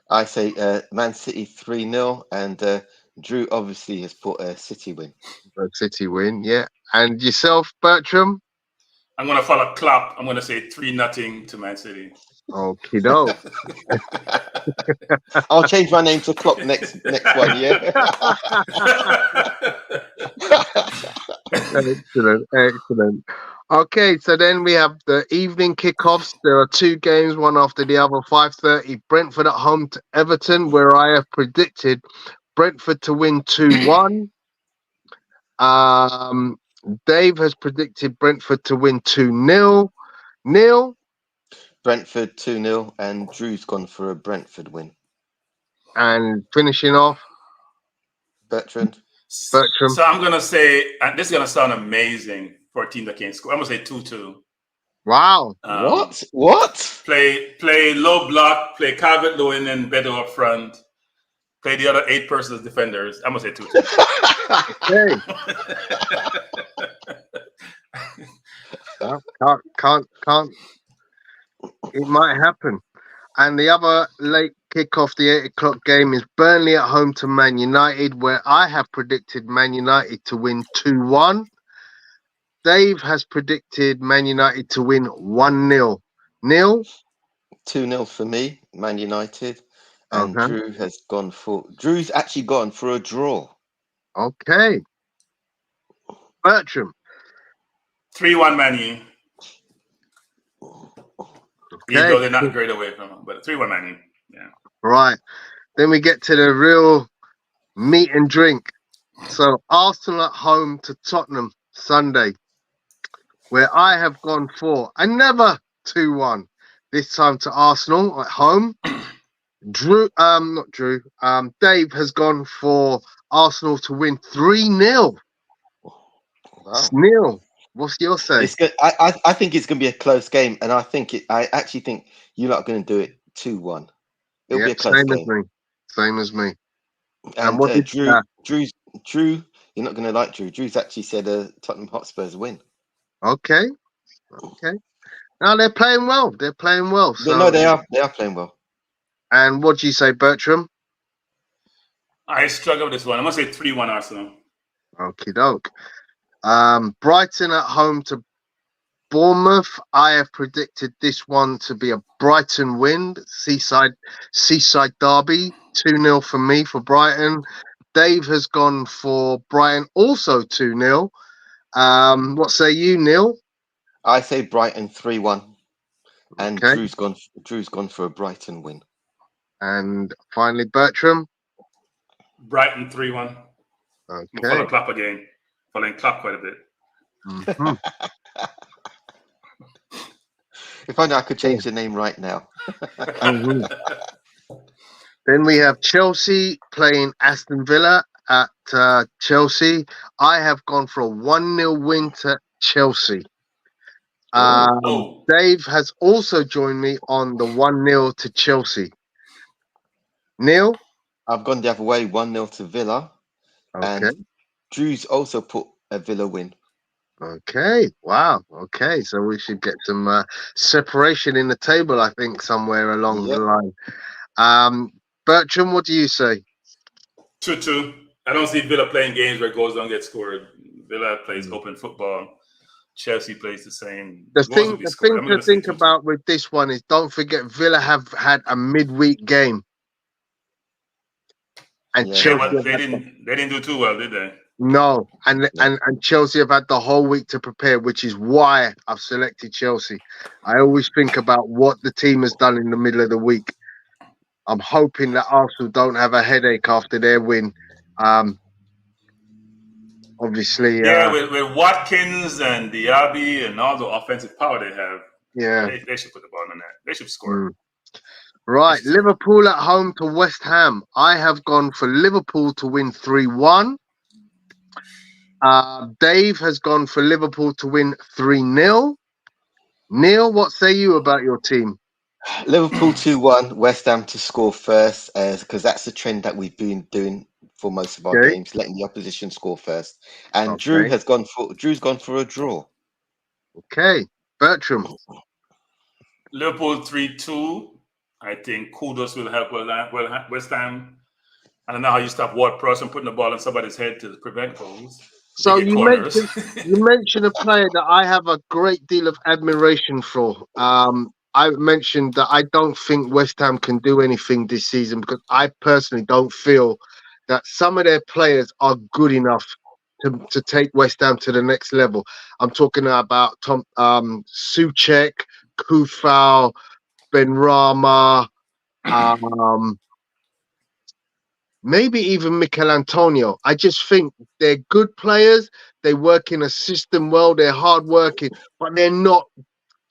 I say Man City 3-0, and Drew obviously has put a City win. City win, yeah. And yourself, Bertram? I'm gonna follow Klopp. I'm gonna say 3-0 to Man City. Okie doke. I'll change my name to Klopp next one, yeah. Excellent. Okay, so then we have the evening kickoffs. There are 2 games, one after the other. 5:30, Brentford at home to Everton, where I have predicted Brentford to win 2-1. Dave has predicted Brentford to win 2-0. Neil? Brentford 2-0, and Drew's gone for a Brentford win. And finishing off, Bertrand? Bertram. So I'm gonna say, and this is gonna sound amazing for a team that can't score. I'm gonna say 2-2. Wow. What? Play low block, play Calvert-Lewin and Beto up front. Play the other 8 persons as defenders. I'm gonna say 2-2. Okay. Can't. It might happen. And the other late kickoff, the 8 o'clock game, is Burnley at home to Man United, where I have predicted Man United to win 2-1. Dave has predicted Man United to win 1-0. Neil? 2-0 for me, Man United. And Okay. Drew's actually gone for a draw. Okay. Bertram? 3-1 Man U. Even Okay. though they're not great away from them, but 3-1 Man U. Yeah. Right. Then we get to the real meat and drink. So Arsenal at home to Tottenham Sunday, where I have gone for another 2-1. This time to Arsenal at home. Dave has gone for Arsenal to win 3-0. Wow. Neil, what's your say? It's good. I think it's going to be a close game, and I actually think you're not going to do it 2-1. It'll be a close game. Same as me. And what did Drew, you're not going to like Drew. Drew's actually said Tottenham Hotspurs win. Okay. Now they're playing well. So, No, they are playing well. And what do you say, Bertram? I struggle with this one. I'm gonna say 3-1 Arsenal. Okie doke. Brighton at home to Bournemouth. I have predicted this one to be a Brighton win. Seaside derby. 2-0 for me for Brighton. Dave has gone for Brighton also 2-0. What say you, Neil? I say Brighton 3-1. And Okay. Drew's gone for a Brighton win. And finally, Bertram. Brighton 3-1. Okay. Follow Klopp again. Following Klopp quite a bit. Mhm. If only I could change the name right now. Mhm. Then we have Chelsea playing Aston Villa at Chelsea. I have gone for a 1-0 win to Chelsea. Oh. Dave has also joined me on the 1-0 to Chelsea. Neil? I've gone the other way, 1-0 to Villa. Okay. And Drew's also put a Villa win. Okay. Wow. Okay. So we should get some separation in the table, I think, somewhere along the line. Bertram, what do you say? 2-2. I don't see Villa playing games where goals don't get scored. Villa plays open football. Chelsea plays the same. The Goals thing will be scored. I'm to gonna say think 2-2. about with this one is don't forget Villa have had a midweek game. And Yeah. Yeah, Chelsea but have they had didn't do too well, did they? no, and No. Chelsea have had the whole week to prepare, which is why I've selected Chelsea. I always think about what the team has done in the middle of the week. I'm hoping that Arsenal don't have a headache after their win. Obviously, Yeah, with Watkins and Diaby and all the offensive power they have, yeah. they should put the ball in the net. They should score. Right, Liverpool at home to West Ham. I have gone for Liverpool to win 3-1. Dave has gone for Liverpool to win 3-0. Neil, what say you about your team? Liverpool 2-1, West Ham to score first, because that's the trend that we've been doing for most of our Okay. games, letting the opposition score first. And Okay. Drew's gone for a draw. Okay, Bertram. Liverpool 3-2. I think kudos will help West Ham. I don't know how you stop Ward-Prowse from putting the ball on somebody's head to prevent goals. So They get you corners. mentioned a player that I have a great deal of admiration for. I mentioned that I don't think West Ham can do anything this season because I personally don't feel that some of their players are good enough to take West Ham to the next level. I'm talking about Souček, Kufal, Benrahma, maybe even Mikel Antonio. I just think they're good players. They work in a system well. They're hardworking, but they're not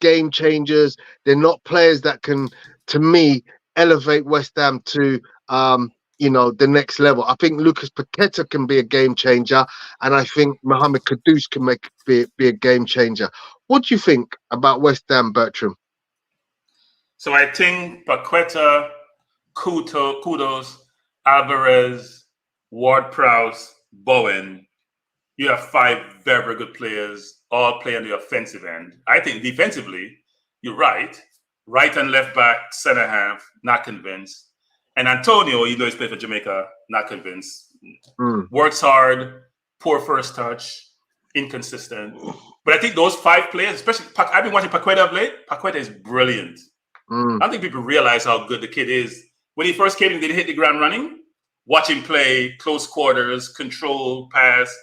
game changers. They're not players that can, to me, elevate West Ham to the next level. I think Lucas Paqueta can be a game changer, and I think Mohamed Kudus can be a game changer. What do you think about West Ham, Bertram? So I think Paqueta, Kudos, Alvarez, Ward-Prowse, Bowen. You have 5 very, very good players, all play on the offensive end. I think defensively, you're right. Right and left back, center half, not convinced. And Antonio, even though he's played for Jamaica, not convinced. Works hard, poor first touch, inconsistent. But I think those 5 players, especially I've been watching Paqueta of late. Paqueta is brilliant. I don't think people realize how good the kid is. When he first came in, did he hit the ground running? Watch him play, close quarters, control, pass.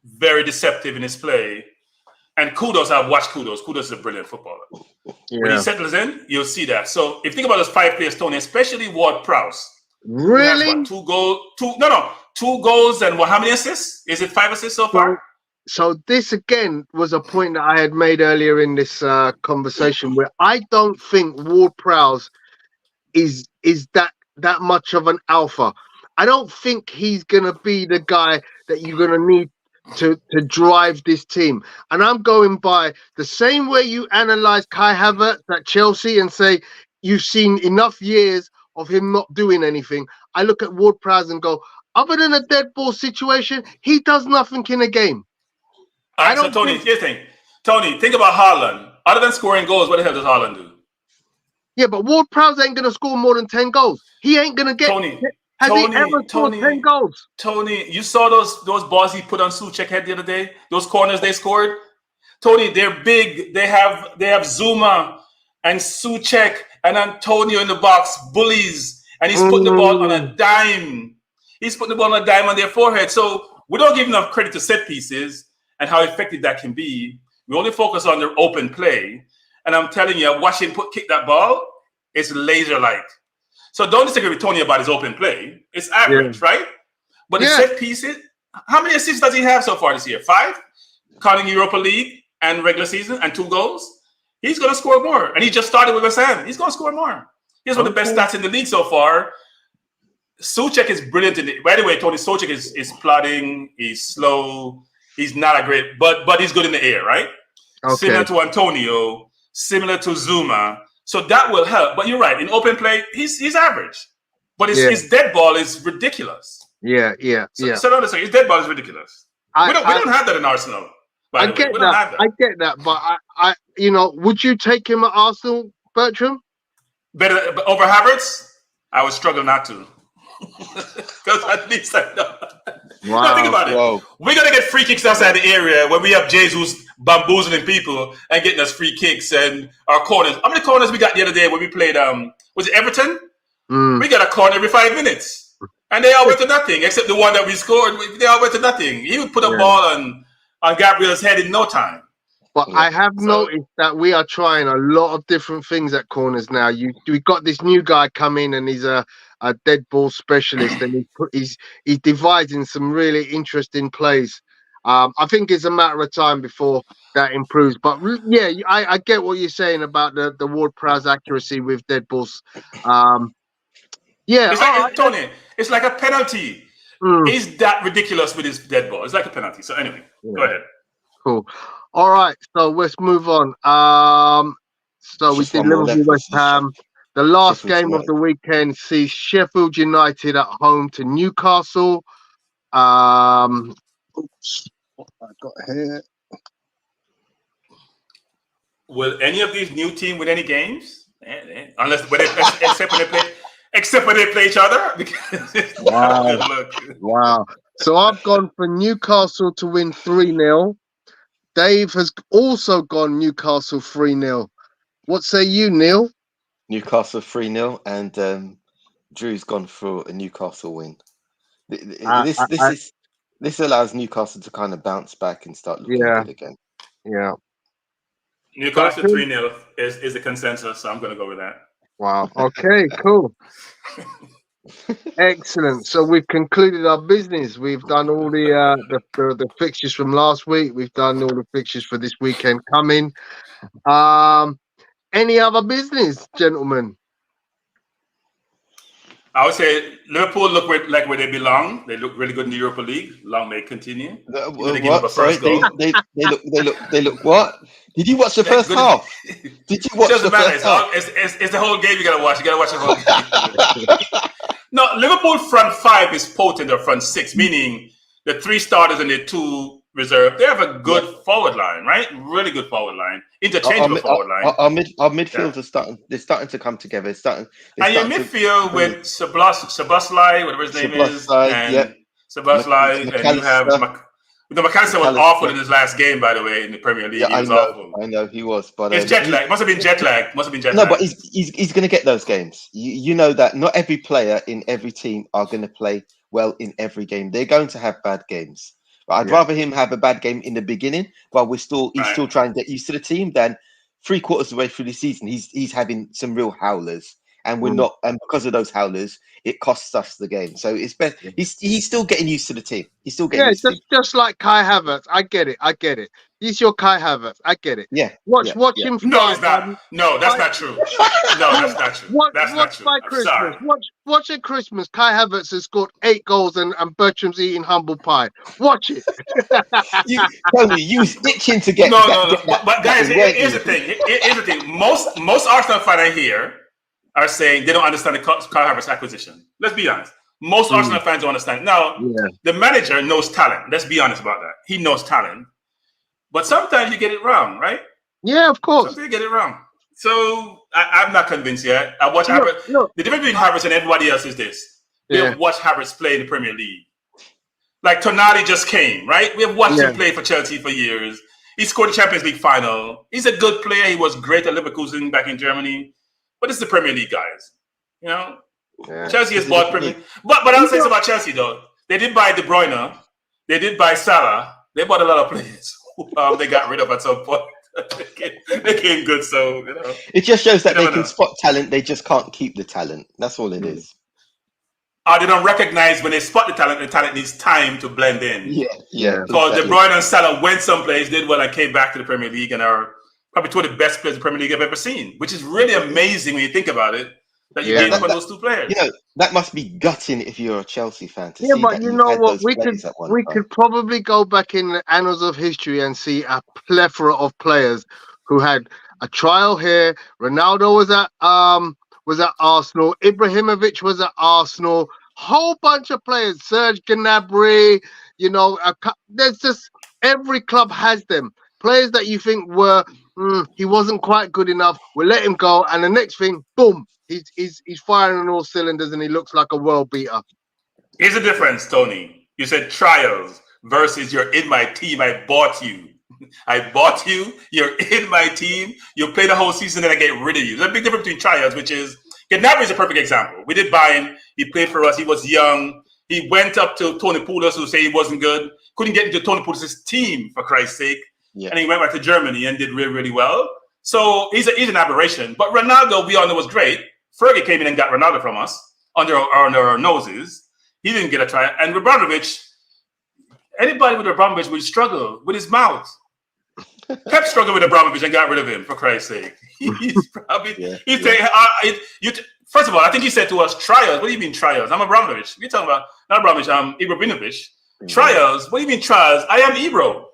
Very deceptive in his play. And Kudos, I've watched Kudos. Kudos is a brilliant footballer. Yeah. When he settles in, you'll see that. So if you think about those 5 players, Tony, especially Ward-Prowse. Really? Has, 2 goals. 2 goals and how many assists? Is it 5 assists so far? So this again was a point that I had made earlier in this conversation, where I don't think Ward-Prowse is that much of an alpha. I don't think he's gonna be the guy that you're gonna need to drive this team. And I'm going by the same way you analyze Kai Havertz at Chelsea and say you've seen enough years of him not doing anything. I look at Ward-Prowse and go, other than a dead ball situation, he does nothing in a game. All right, so Tony, here's the thing. Tony, think about Haaland. Other than scoring goals, what the hell does Haaland do? Yeah, but Ward-Prowse ain't going to score more than 10 goals. He ain't going to get... Has he ever scored 10 goals? Tony, you saw those balls he put on Souček head the other day? Those corners they scored? Tony, they're big. They have Zuma and Souček and Antonio in the box, bullies. And he's putting the ball on a dime. He's putting the ball on a dime on their forehead. So we don't give enough credit to set pieces and how effective that can be. We only focus on their open play. And I'm telling you, watch him kick that ball. It's laser-like. So don't disagree with Tony about his open play. It's average, right? But the set pieces, how many assists does he have so far this year? 5? Counting Europa League and regular season and 2 goals? He's going to score more. And he just started with West Ham. He's going to score more. He's one of the best stats in the league so far. Souček is brilliant. By the way, Tony, Souček is plodding. He's slow. He's not a great, but he's good in the air, right? Okay. Similar to Antonio, similar to Zuma. So that will help. But you're right. In open play, he's average. But his dead ball is ridiculous. Yeah. So don't say his dead ball is ridiculous. We don't have that in Arsenal. I get that. But I would you take him at Arsenal, Bertram? Better over Havertz? I would struggle not to. Because at least I know. Wow. Now think about it. We're going to get free kicks outside the area when we have Jesus bamboozling people and getting us free kicks and our corners. How many corners we got the other day when we played, was it Everton? We got a corner every 5 minutes. And they all went to nothing, except the one that we scored. They all went to nothing. He would put a ball on Gabriel's head in no time. But I have noticed that we are trying a lot of different things at corners now. We got this new guy come in, and he's a dead ball specialist, and he's devising some really interesting plays. I think it's a matter of time before that improves. But yeah, I get what you're saying about the Ward-Prowse accuracy with dead balls. It's like Tony. It's like a penalty. He's that ridiculous with his dead ball. It's like a penalty. So anyway, go ahead. Cool. All right, so let's move on. So we did Liverpool West Ham. The last game of the weekend sees Sheffield United at home to Newcastle. Oops, what I got here. Will any of these new teams win any games? Except when they play each other? Wow. So I've gone for Newcastle to win 3-0. Dave has also gone Newcastle 3-0. What say you, Neil? Newcastle 3-0, and Drew's gone for a Newcastle win. This allows Newcastle to kind of bounce back and start looking good again. Yeah. Newcastle 3-0 is the consensus, so I'm going to go with that. Wow. Okay, cool. Excellent. So we've concluded our business. We've done all the fixtures from last week. We've done all the fixtures for this weekend coming. Any other business, gentlemen? I would say Liverpool look like where they belong. They look really good in the Europa League. Long may it continue. What? Sorry, they look what? Did you watch the first half? Did you watch the first half? It's the whole game you gotta watch. You gotta watch the whole game. No, Liverpool front 5 is potent, or front 6, meaning the 3 starters and the 2 reserve. They have a good forward line, right? Really good forward line, interchangeable forward line. Our midfield is starting. They're starting to come together. And your midfield with Szoboszlai, whatever his name is, and Szoboszlai, and you have McAllister was awful in his last game, by the way, in the Premier League. Yeah, he was awful. I know he was, but it's jet lag. Must have been jet lag. No, but he's going to get those games. You know that not every player in every team are going to play well in every game. They're going to have bad games. But I'd rather him have a bad game in the beginning while he's still trying to get used to the team than 3/4 of the way through the season he's having some real howlers, and we're not. And because of those howlers, it costs us the game. So it's best. He's still getting used to the team. He's still getting used to it. Just like Kai Havertz. I get it. He's your Kai Havertz. I get it. Yeah. Watch him. No, it's not. No, that's not true. No, that's not true. That's not true. By Christmas. Watch at Christmas. Kai Havertz has scored 8 goals and Bertram's eating humble pie. Watch it. Tony, you was itching to get. No. But guys, here's the thing. Most Arsenal fans here are saying they don't understand the Kai Havertz acquisition. Let's be honest. Most Arsenal fans don't understand. Now, the manager knows talent. Let's be honest about that. He knows talent. But sometimes you get it wrong, right? Yeah, of course. Sometimes you get it wrong. So I'm not convinced yet. I watch Havertz. The difference between Havertz and everybody else is this. We have watched Havertz play in the Premier League. Like Tonali just came, right? We have watched him play for Chelsea for years. He scored the Champions League final. He's a good player. He was great at Leverkusen back in Germany. But it's the Premier League, guys. You know? Yeah. Chelsea has bought Premier League. But I'll say something about Chelsea, though. They did buy De Bruyne. They did buy Salah. They bought a lot of players. They got rid of at some point. became good. So It just shows that You they never can know. spot talent. They just can't keep the talent. That's all it Mm. is. They don't recognize when they spot the talent needs time to blend in. Yeah. Because exactly. De Bruyne and Salah went someplace, did well, and came back to the Premier League and are probably two of the best players the Premier League I've ever seen, which is really amazing when you think about it, that you Yeah. gained up on those two players. You know, that must be gutting if you're a Chelsea fan to Yeah, see but that you you know had what? those players at one We time. could probably go back in the annals of history and see a plethora of players who had a trial here. Ronaldo was at Arsenal. Ibrahimovic was at Arsenal. Whole bunch of players. Serge Gnabry. You know, there's just every club has them. Players that you think were he wasn't quite good enough. We'll let him go, and the next thing, boom, he's firing on all cylinders, and he looks like a world beater. Here's the difference, Tony. You said trials versus you're in my team. I bought you. I bought you. You're in my team. You play the whole season, and I get rid of you. There's a big difference between trials, which is Gnabry is a perfect example. We did buy him. He played for us. He was young. He went up to Tony Pulis, who said he wasn't good. Couldn't get into Tony Pulis' team, for Christ's sake. Yeah. And he went back to Germany and did really, really well. So he's an aberration. But Ronaldo, we all know, was great. Fergie came in and got Ronaldo from us under our noses. He didn't get a try. And Abramovich, anybody with Abramovich would struggle with his mouth. Kept struggling with Abramovich and got rid of him, for Christ's sake. He's probably first of all, I think he said to us, trials. What do you mean trials? I'm Abramovich. You're talking about not Abramovich, Ibrahimovic. Trials? What do you mean trials? I am Ebro.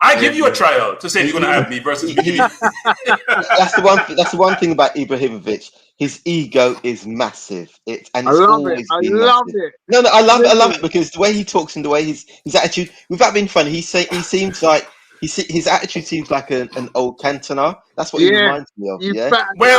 I give you a trial to say if you're going to have me versus me. That's the one thing about Ibrahimovic. His ego is massive. I love it. No, I love it because the way he talks and the way his attitude. Without being funny, he seems like his attitude seems like an old Cantona. That's what he reminds me of. Wait.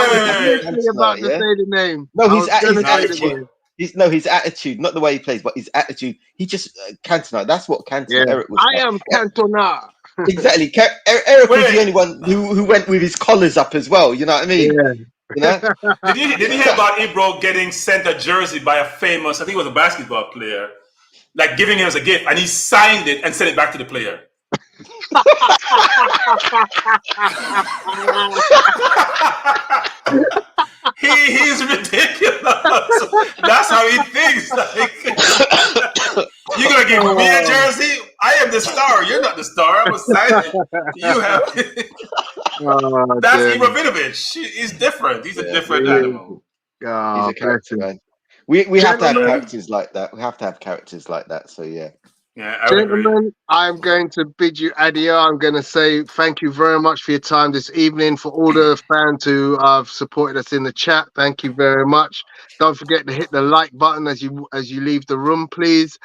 About to say the name. No, his attitude. His attitude, not the way he plays, but his attitude. He just Cantona. That's what Cantona. Eric was. I am Cantona. Exactly. Eric was the only one who went with his collars up as well. You know what I mean? Yeah. You know? Did you hear about Ebro getting sent a jersey by a famous, I think it was a basketball player, like giving him as a gift, and he signed it and sent it back to the player? He's ridiculous. That's how he thinks. Like, you're gonna give me a jersey? I am the star. You're not the star. I was signing. You have. That's Ibrahimovic. He's different. He's a different animal. He's a character, man. We have to have characters like that. We have to have characters like that. So yeah. Yeah, I would agree. Gentlemen, I'm going to bid you adieu. I'm going to say thank you very much for your time this evening. For all the fans who have supported us in the chat, thank you very much. Don't forget to hit the like button as you leave the room, please.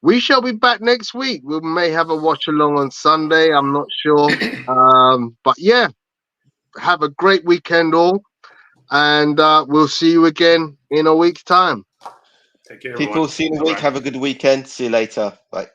We shall be back next week. We may have a watch along on Sunday. I'm not sure. But yeah, have a great weekend all. And we'll see you again in a week's time. Take care, People, see you in a week. Have a good weekend. See you later. Bye.